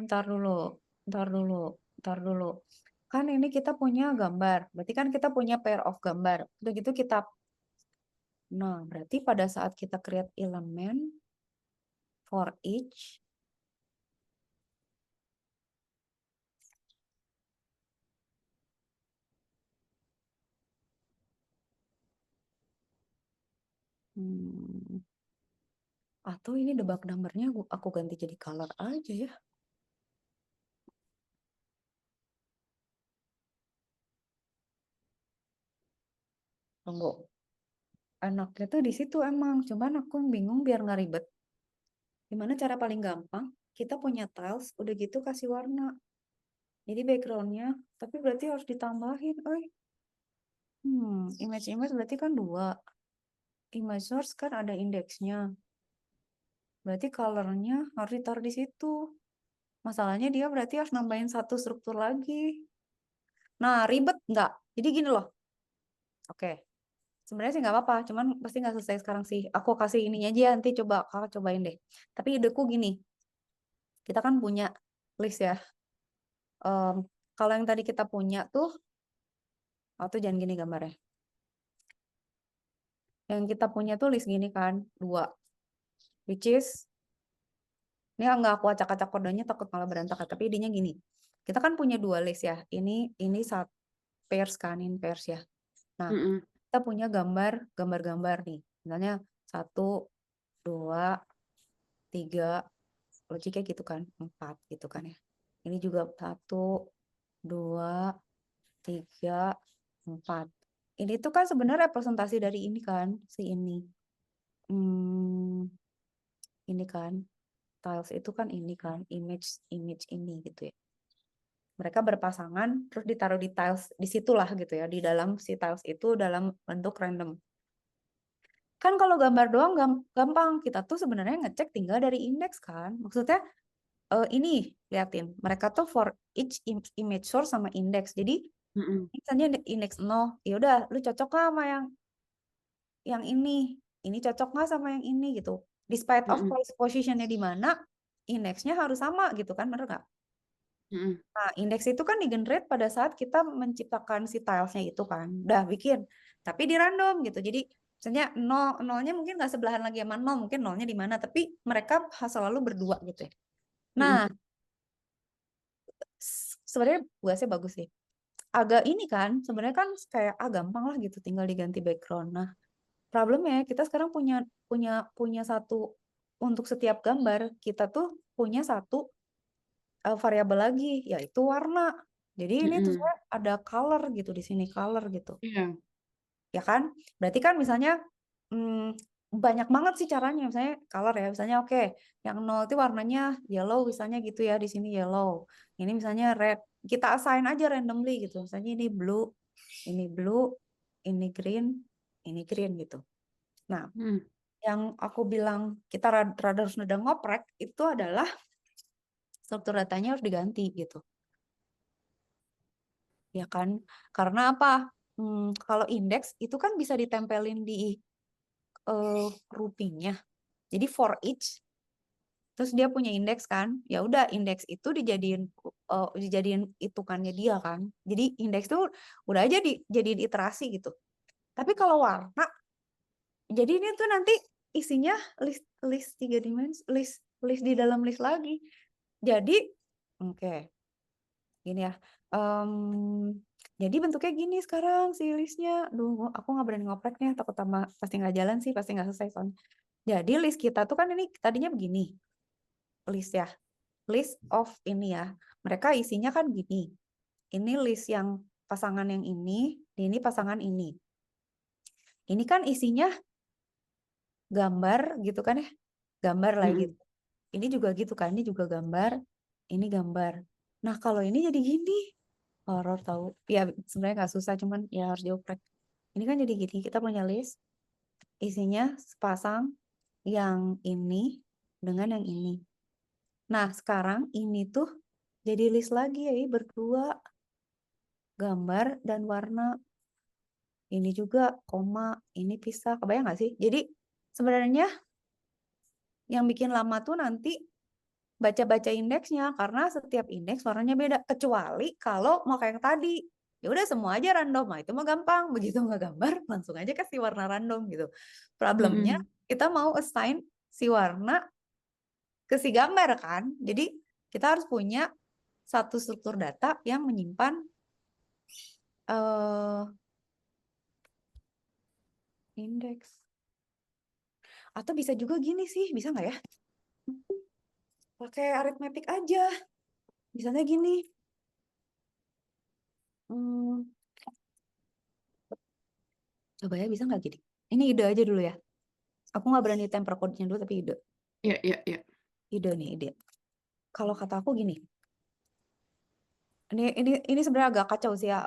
Ntar dulu, ntar dulu, ntar dulu. Kan ini kita punya gambar. Berarti kan kita punya pair of gambar. Udah gitu kita, nah berarti pada saat kita create elemen for each, hmm, atau ini debug numbernya aku ganti jadi color aja ya. Tunggu. Enaknya tuh di situ emang. Cuman aku bingung biar nggak ribet. Gimana cara paling gampang? Kita punya tiles, udah gitu kasih warna. Jadi backgroundnya, tapi berarti harus ditambahin. Image berarti kan 2. Image source kan ada indeksnya. Berarti colornya harus ditaruh di situ. Masalahnya dia berarti harus nambahin satu struktur lagi. Nah, ribet nggak? Jadi gini loh. Oke. Sebenarnya sih nggak apa-apa, cuman pasti nggak selesai sekarang sih. Aku kasih ininya aja, nanti coba kakak cobain deh. Tapi ideku gini, kita kan punya list ya. Kalau yang tadi kita punya tuh, atau jangan gini gambarnya. Yang kita punya tuh list gini kan, 2. Which is, ini nggak aku acak-acak kodenya takut malah berantakan. Tapi idenya gini, kita kan punya 2 list ya. Ini satu pairs kan, ini pairs ya. Nah, Mm-mm. kita punya gambar-gambar nih. Misalnya 1, 2, 3, logiknya gitu kan, 4 gitu kan ya. Ini juga 1, 2, 3, 4. Ini tuh kan sebenarnya representasi dari ini kan, si ini. Ini kan, tiles itu kan ini kan, image ini gitu ya. Mereka berpasangan, terus ditaruh di tiles, di situlah gitu ya, di dalam si tiles itu dalam bentuk random. Kan kalau gambar doang gampang, kita tuh sebenarnya ngecek tinggal dari indeks kan. Maksudnya ini liatin, mereka tuh for each image source sama indeks. Jadi Mm-mm. misalnya indeks 0, ya udah lu cocok nggak sama yang ini cocok nggak sama yang ini gitu. Despite of Mm-mm. place positionnya di mana, indeksnya harus sama gitu kan, bener nggak? Mm-mm. Nah, indeks itu kan digenerate pada saat kita menciptakan si tilesnya itu kan. Udah bikin, tapi di random gitu. Jadi misalnya 0, 0-nya mungkin nggak sebelahan lagi sama 0, mungkin 0-nya di mana, tapi mereka selalu berdua gitu ya. Nah, Mm-mm. sebenarnya sih bagus sih. Agak ini kan, sebenarnya kan kayak gampang lah gitu, tinggal diganti background. Nah, problemnya kita sekarang punya satu, untuk setiap gambar kita tuh punya satu variabel lagi, yaitu warna. Jadi ini tuh Mm-mm. ada color gitu di sini, color gitu. Iya. Ya kan? Berarti kan misalnya banyak banget sih caranya, misalnya color ya, misalnya oke, yang 0 itu warnanya yellow misalnya gitu ya, di sini yellow. Ini misalnya red. Kita assign aja randomly gitu. Misalnya ini blue, ini green gitu. Nah, Mm. yang aku bilang kita rada harus udah ngoprek itu adalah struktur datanya harus diganti gitu. Ya kan? Karena apa? Kalau indeks itu kan bisa ditempelin di groupingnya. Jadi for each, terus dia punya indeks kan? Ya udah indeks itu dijadiin hitungannya dia kan. Jadi indeks tuh udah aja dijadiin iterasi gitu. Tapi kalau warna, jadi ini tuh nanti isinya list 3 dimensi, list di dalam list lagi. Jadi oke, gini ya. Jadi bentuknya gini sekarang si listnya. Duh, aku nggak berani ngopreknya, takut pasti nggak jalan sih, pasti nggak selesai soalnya. Jadi list kita tuh kan ini tadinya begini, list ya, list of ini ya. Mereka isinya kan gini. Ini list yang pasangan yang ini pasangan ini. Ini kan isinya gambar gitu kan ya, gambar lah Mm-mm. gitu. Ini juga gitu kan, ini juga gambar, ini gambar. Nah kalau ini jadi gini, horor tahu. Ya sebenarnya nggak susah, cuman ya harus dioprek. Ini kan jadi gini, kita punya list, isinya sepasang yang ini dengan yang ini. Nah sekarang ini tuh jadi list lagi ya, berdua, gambar dan warna. Ini juga koma, ini pisah, kebayang nggak sih? Jadi sebenarnya yang bikin lama tuh nanti baca-baca indeksnya, karena setiap indeks warnanya beda, kecuali kalau mau kayak yang tadi ya udah semua aja random. Nah itu mah gampang, begitu nggak gambar langsung aja kasih warna random gitu. Problemnya Mm-mm. kita mau assign si warna ke si gambar kan, jadi kita harus punya satu struktur data yang menyimpan indeks. Atau bisa juga gini sih, bisa nggak ya, pakai arithmetic aja, misalnya gini. Coba ya, bisa nggak gini? Ini ide aja dulu ya. Aku nggak berani temper code-nya dulu, tapi ide. Iya, iya, iya. Ide nih, ide. Kalau kata aku gini, ini sebenarnya agak kacau sih ya.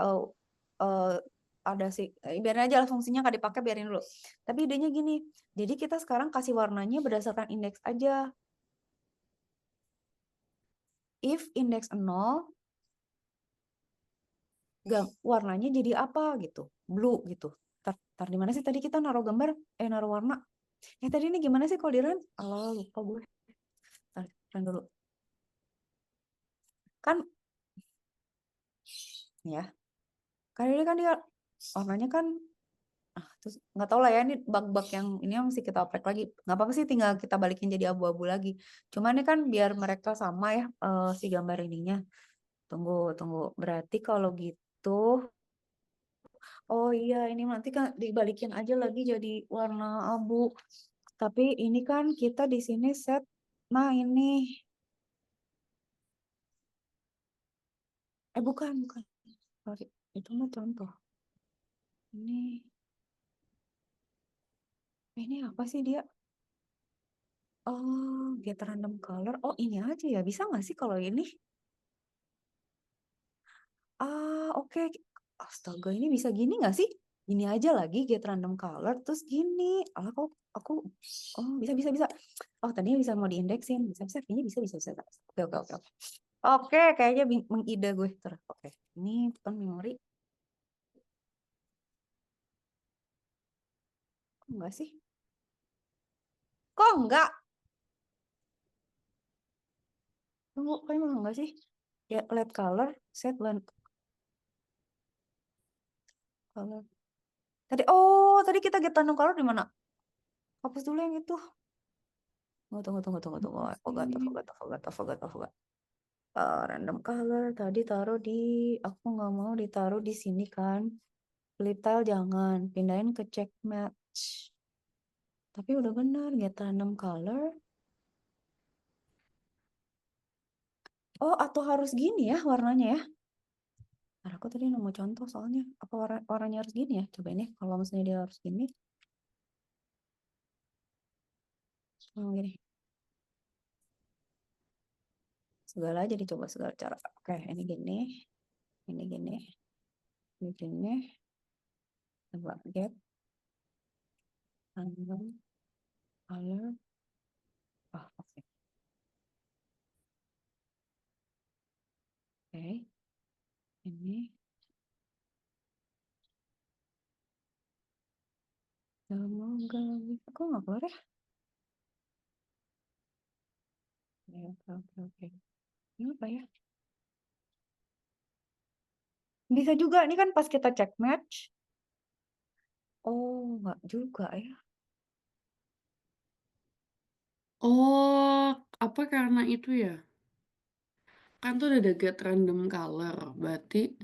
Ada sih, biarin aja lah fungsinya nggak dipakai, biarin dulu. Tapi idenya gini, jadi kita sekarang kasih warnanya berdasarkan indeks aja. If indeks 0, warnanya jadi apa gitu, blue gitu. Tar di mana sih tadi kita naruh gambar, naruh warna. Tadi ini gimana sih kalau di run? Allah, lupa gue. Tar, run dulu. Kan ya, kan ini kan dia warnanya kan, terus nggak tahu lah ya, ini bug-bug yang ini yang mesti kita oprek lagi. Nggak apa-apa sih, tinggal kita balikin jadi abu-abu lagi. Cuman ini kan biar mereka sama ya, si gambar ininya. Tunggu. Berarti kalau gitu, oh iya ini nanti kan dibalikin aja lagi jadi warna abu. Tapi ini kan kita di sini set, nah ini, bukan. Sorry, itu mah contoh. Ini apa sih dia? Oh, get random color. Oh, ini aja ya. Bisa nggak sih kalau ini? Oke. Astaga, ini bisa gini nggak sih? Gini aja lagi, get random color, terus gini. Aku, oh bisa, bisa, bisa. Oh, tadinya bisa mau diindeksin. Bisa, bisa, kayaknya bisa, bisa, bisa. Oke, oke, oke, oke. Oke, kayaknya mengide gue. Oke, ini bukan memori. Kok enggak sih? Kok enggak? Tunggu, kok emang enggak sih? Ya, let color, set blend color. Tadi kita get random color di mana? Hapus dulu yang itu. Tunggu. I forgot. Random color tadi taruh di, aku nggak mau ditaruh di sini kan. Flip tile jangan, pindahin ke check match. Tapi udah benar, get random color. Oh, atau harus gini ya warnanya ya? Ntar aku tadi nemu contoh soalnya. Apa warnanya harus gini ya? Coba ini, kalau misalnya dia harus gini. Gini. Segala aja dicoba, segala cara. Oke, ini gini. Ini gini. Ini gini. Coba get random color. Oke. Oke. Ini. Semoga aku nggak keluar ya. Oke. Ini apa ya? Bisa juga, ini kan pas kita check match. Oh, nggak juga ya. Oh, apa karena itu ya? Kan tuh ada get random color, berarti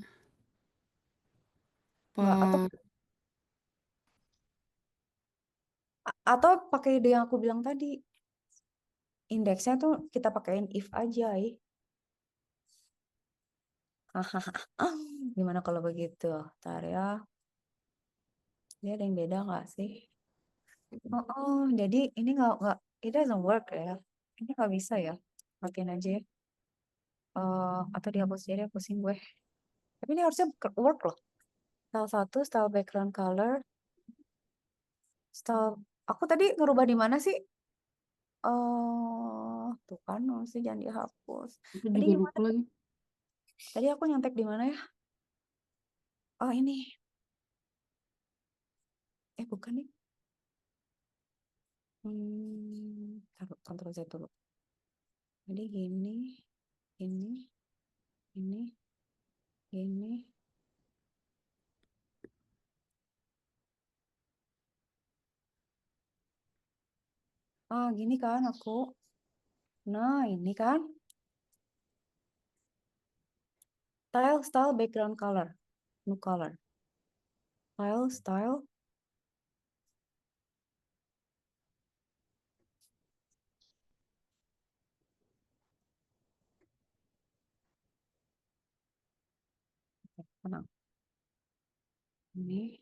Nggak, pas atau pakai ide yang aku bilang tadi. Indeksnya tuh kita pakaiin if aja ya. Gimana kalau begitu? Ntar ya. Dia ada yang beda nggak sih? Jadi ini nggak, it doesn't work ya. Ini nggak bisa ya. Matiin aja ya. Atau dihapus jadi hapusin gue. Tapi ini harusnya work loh. Style 1, style background color. Style, aku tadi ngerubah di mana sih? Tuh kan, sih jangan dihapus. aku Tadi juga gimana? lupa lagi. Tadi aku nyontek di mana ya? Oh ini. Bukan nih. Taruh Ctrl Z dulu. Jadi gini, ini, gini. Gini kan aku. Nah, ini kan. Style, background color. No color. Style. Tenang. Ini.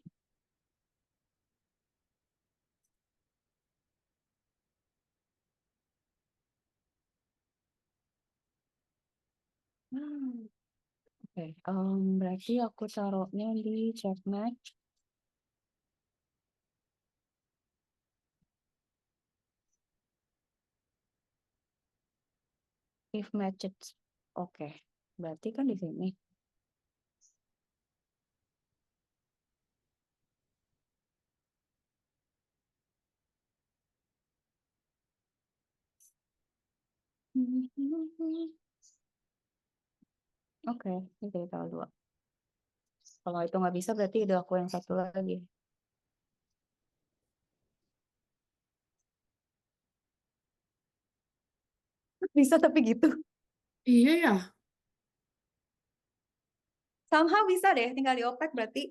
Oke, berarti aku taruhnya di check match. If matches. Oke, berarti kan di sini. Oke, ini dari tanggal 2. Kalau itu nggak bisa, berarti udah aku yang satu lagi. Bisa tapi gitu. Iya ya, Somehow bisa deh, tinggal dioprek berarti.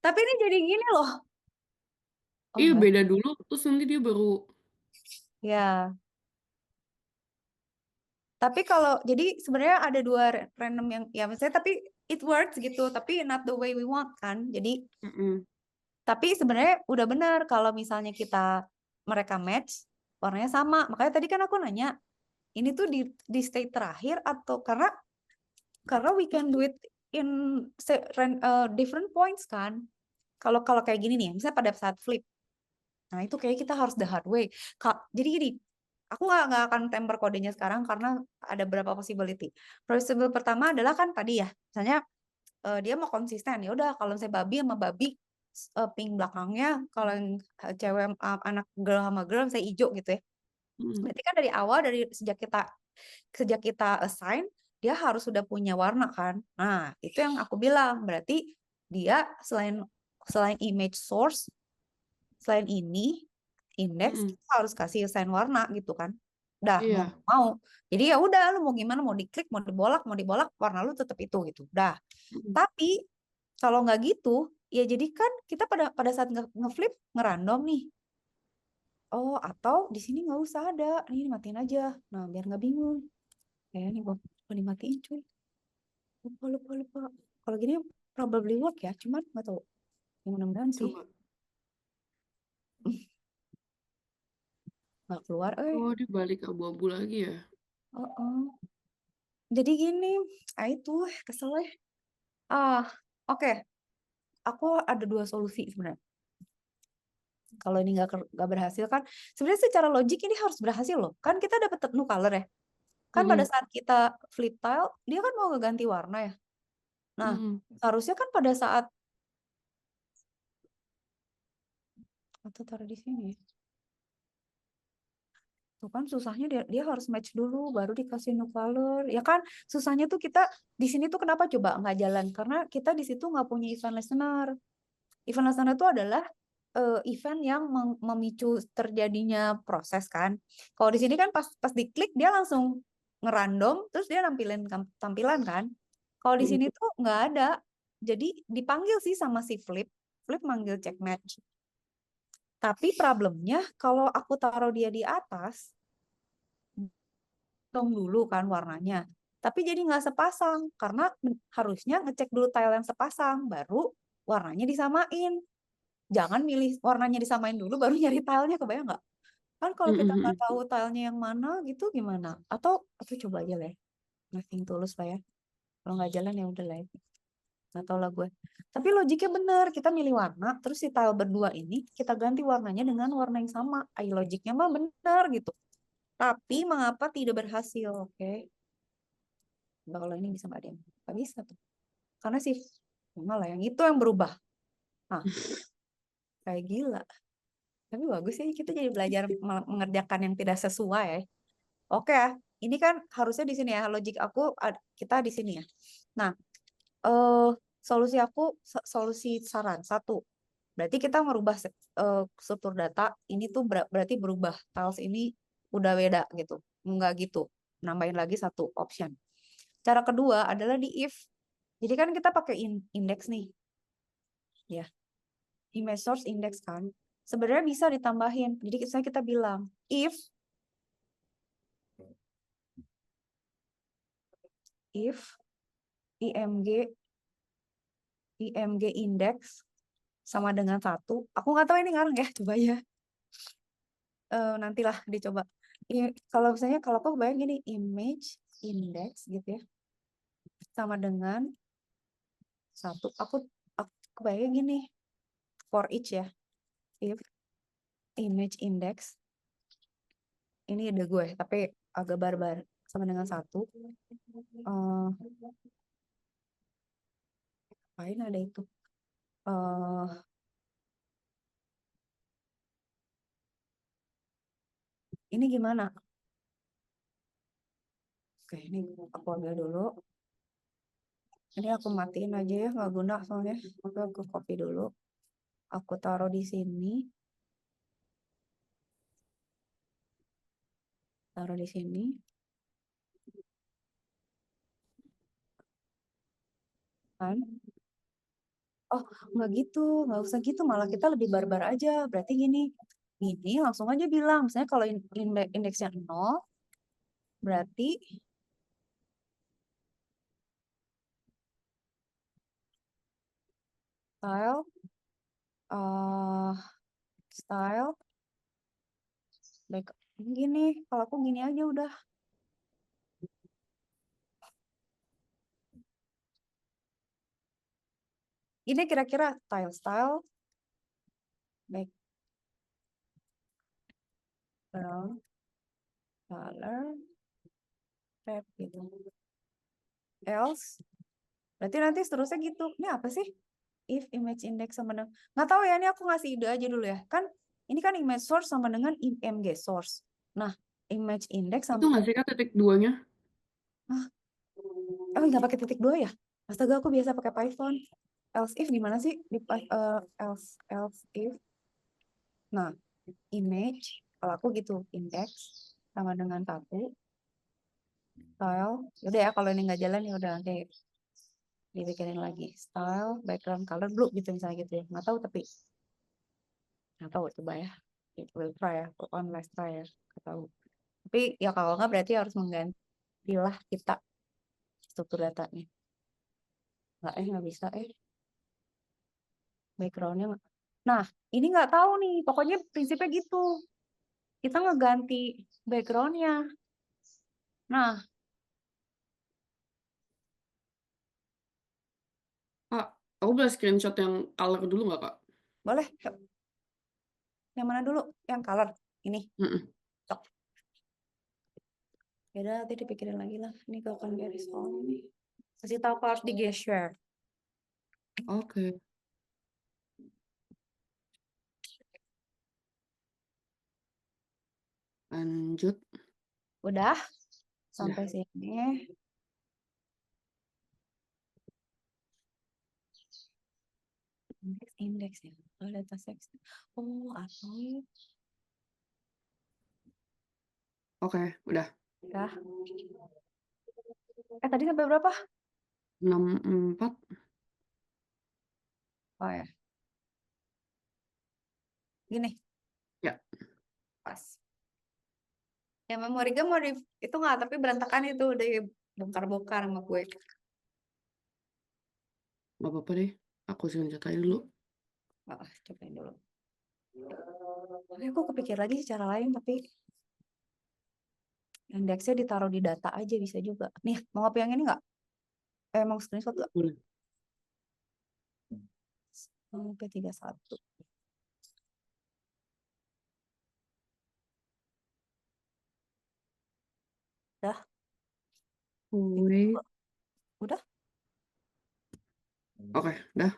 Tapi ini jadi gini loh. Oh iya enggak. beda dulu, terus nanti dia baru Ya. Tapi kalau jadi sebenarnya ada dua random yang ya misalnya tapi it works gitu, tapi not the way we want kan. Jadi Mm-mm. tapi sebenarnya udah benar kalau misalnya mereka match warnanya sama. Makanya tadi kan aku nanya, ini tuh di state terakhir atau karena we can do it in different points kan. Kalau kayak gini nih, misalnya pada saat flip. Nah, itu kayak kita harus the hard way. Jadi gini, aku nggak akan temper kodenya sekarang karena ada beberapa possibility. Possibility pertama adalah kan tadi ya, misalnya dia mau konsisten, ya udah kalau saya babi sama babi pink belakangnya, kalau yang cewek anak girl sama girl saya hijau gitu ya. Mm-mm. Berarti kan dari awal, dari sejak kita assign, dia harus sudah punya warna kan. Nah, itu yang aku bilang, berarti dia selain image source, selain ini index, Mm-mm. kita harus kasih assign warna gitu kan. Udah Iya. mau. Jadi ya udah, lu mau gimana, mau diklik, mau dibolak, warna lu tetap itu gitu. Udah. Mm-mm. Tapi kalau nggak gitu, ya jadi kan kita pada saat nge-flip ngerandom nih. Oh, atau di sini nggak usah ada. Ini matiin aja. Nah, biar nggak bingung. Kayaknya gua dimatiin cuy. Lupa. Kalau gini probably work ya, cuman nggak tahu. Ya, mudah-mudahan sih Coba. nggak keluar. Oh, dia balik abu-abu lagi ya? Oh. Jadi gini, itu kesel ya. Oke. Aku ada 2 solusi sebenarnya. Kalau ini nggak berhasil kan, sebenarnya secara logik ini harus berhasil loh. Kan kita dapat new color ya. Kan pada Mm-mm. saat kita flip tile, dia kan mau ngeganti warna ya. Nah, Mm-mm. harusnya kan pada saat atau taruh di sini. Tuh kan susahnya dia harus match dulu baru dikasih new color. Ya kan susahnya tuh kita di sini tuh kenapa coba nggak jalan? Karena kita di situ nggak punya event listener. Event listener itu adalah event yang memicu terjadinya proses kan. Kalau di sini kan pas diklik dia langsung ngerandom terus dia nampilin tampilan kan. Kalau di Mm-mm. sini tuh nggak ada. Jadi dipanggil sih sama si Flip. Flip manggil check match. Tapi problemnya kalau aku taruh dia di atas, hitung dulu kan warnanya. Tapi jadi nggak sepasang karena harusnya ngecek dulu tile yang sepasang baru warnanya disamain. Jangan milih warnanya disamain dulu baru nyari tilenya, kebayang nggak? Kan kalau kita nggak Mm-mm. tahu tilenya yang mana gitu gimana? Atau coba aja lah ya. Nothing tulus lah ya. Kalau nggak jalan ya udah lah ya. Nggak tahu lah gue. Tapi logiknya bener. Kita milih warna, terus si tile berdua ini kita ganti warnanya dengan warna yang sama. Logiknya mah bener gitu. Tapi mengapa tidak berhasil? Oke. Nah, kalau ini bisa nggak ada yang nggak bisa tuh. Karena sih malah yang itu yang berubah. Nah, kayak gila. Tapi bagus sih kita jadi belajar mengerjakan yang tidak sesuai. Oke ya, ini kan harusnya di sini ya. Logik aku kita di sini ya. Nah, solusi aku solusi saran satu. Berarti kita merubah struktur data ini tuh berarti berubah. Tiles ini udah beda gitu. Enggak gitu. Nambahin lagi satu option. Cara kedua adalah di if. Jadi kan kita pakai index nih. Ya. Image source index kan. Sebenarnya bisa ditambahin. Jadi misalnya kita bilang if img index sama dengan 1. Aku nggak tahu ini ngarang ya, coba ya. Nantilah dicoba. Kalau misalnya kalau aku bayang gini, image index gitu ya. Sama dengan 1. Aku bayang gini. For each ya. If image index ini ide gue, tapi agak barbar. Sama dengan 1. Apain ada itu? Ini gimana? Oke, ini aku ambil dulu. Ini aku matiin aja ya, nggak guna soalnya. Oke, aku copy dulu. Aku taruh di sini. Taruh di sini. Kan? Oh, nggak gitu. Nggak usah gitu. Malah kita lebih barbar aja. Berarti gini. Ini langsung aja bilang. Misalnya kalau indeksnya 0, berarti style, style, back gini. Kalau aku gini aja udah. Ini kira-kira style, background, color, red gitu. Else, berarti nanti seterusnya gitu. Ini apa sih? If image index sama dengan, nggak tahu ya, ini aku ngasih ide aja dulu ya. Kan ini kan image source sama dengan img source. Nah, image index Itu sama, nggak sih Kak titik duanya? nggak pakai titik dua ya? Astaga, aku biasa pakai Python. Else if gimana sih? Else if. Nah, image, kalau aku gitu, index sama dengan 1. Style, yaudah ya, kalau ini nggak jalan ya udah nanti dibikinin lagi. Style, background color, blue gitu misalnya gitu ya. Nggak tahu tapi. Nggak tahu, coba ya. It will try ya, put on let's try ya. Nggak tahu. Tapi ya kalau nggak berarti harus menggantilah kita struktur datanya. Nggak bisa backgroundnya nggak. Nah, ini nggak tahu nih, pokoknya prinsipnya gitu. Kita ngeganti backgroundnya. Nah, Kak, aku boleh screenshot yang color dulu nggak Kak? boleh. Yuk. Yang mana dulu? Yang color. Ini. Mm-mm. Cok. Yaudah, nanti dipikirin lagi lah. Ini kalau akan beres soalnya nih. Kasih tahu kalau harus di-share. Oke. Lanjut. Udah? Udah. Sampai sini. Indeks ya. Oh, data set. Oh, atau Oke, udah. udah. Tadi sampai berapa? 64. Oh ya. Gini. Ya. Pas. Ya memori gue mau itu nggak, tapi berantakan itu udah bongkar-bongkar sama gue. Nggak apa-apa deh. Aku screenshot aja dulu. Cobain dulu. Tapi aku kepikir lagi secara lain, tapi indeksnya ditaruh di data aja bisa juga. Nih, mau ngopi yang ini nggak? Mau screenshot nggak? Boleh. P31. Udah? Wait. Udah? Oke, udah.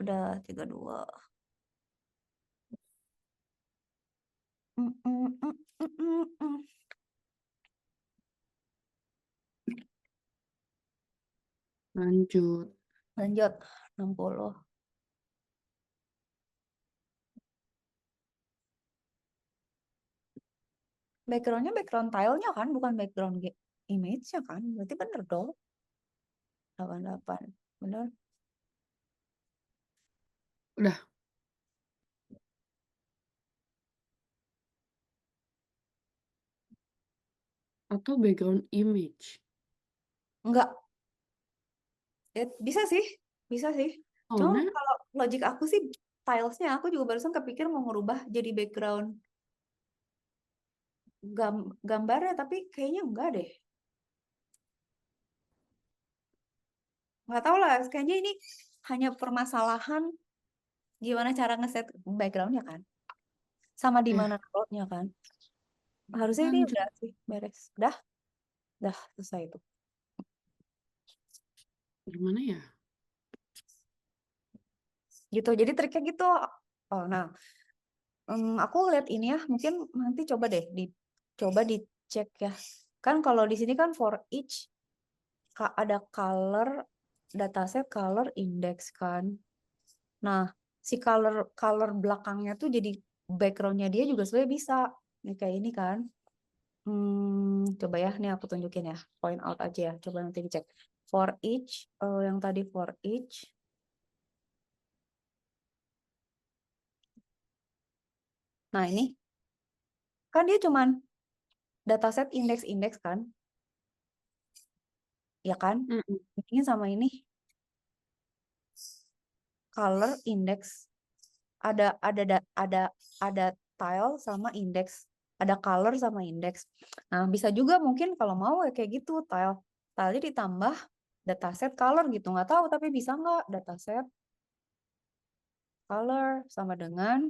Udah 32. Lanjut. Lanjut. 60. Backgroundnya background tile-nya kan, bukan background image-nya kan. Berarti bener dong. 88. Bener. Udah. Atau background image. Enggak. Ya, bisa sih. Bisa sih. Cuma Soalnya, kalau logik aku sih, tilesnya aku juga barusan kepikir mau ngerubah jadi background gambarnya, tapi kayaknya enggak deh. Nggak tahu lah, kayaknya ini hanya permasalahan gimana cara ngeset backgroundnya kan. Sama di ya, mana naruhnya kan. Harusnya ini lanjut. udah sih beres. Udah selesai itu. Gimana ya? Gitu. Jadi triknya gitu. Oh, nah, aku lihat ini ya, mungkin nanti coba deh coba dicek ya. Kan kalau di sini kan for each ada color dataset, color index kan. Nah, si color belakangnya tuh jadi backgroundnya dia juga sebenarnya bisa. Nih kayak ini kan. Coba ya, nih aku tunjukin ya. Point out aja ya. Coba nanti dicek. For each, yang tadi for each. Nah, ini. Kan dia cuman dataset indeks-indeks kan. Ya kan? Mm-mm. Ini sama ini. color index, ada tile sama index, ada color sama index. Nah, bisa juga mungkin kalau mau ya kayak gitu, tile ditambah dataset color gitu. Nggak tahu tapi bisa nggak dataset color sama dengan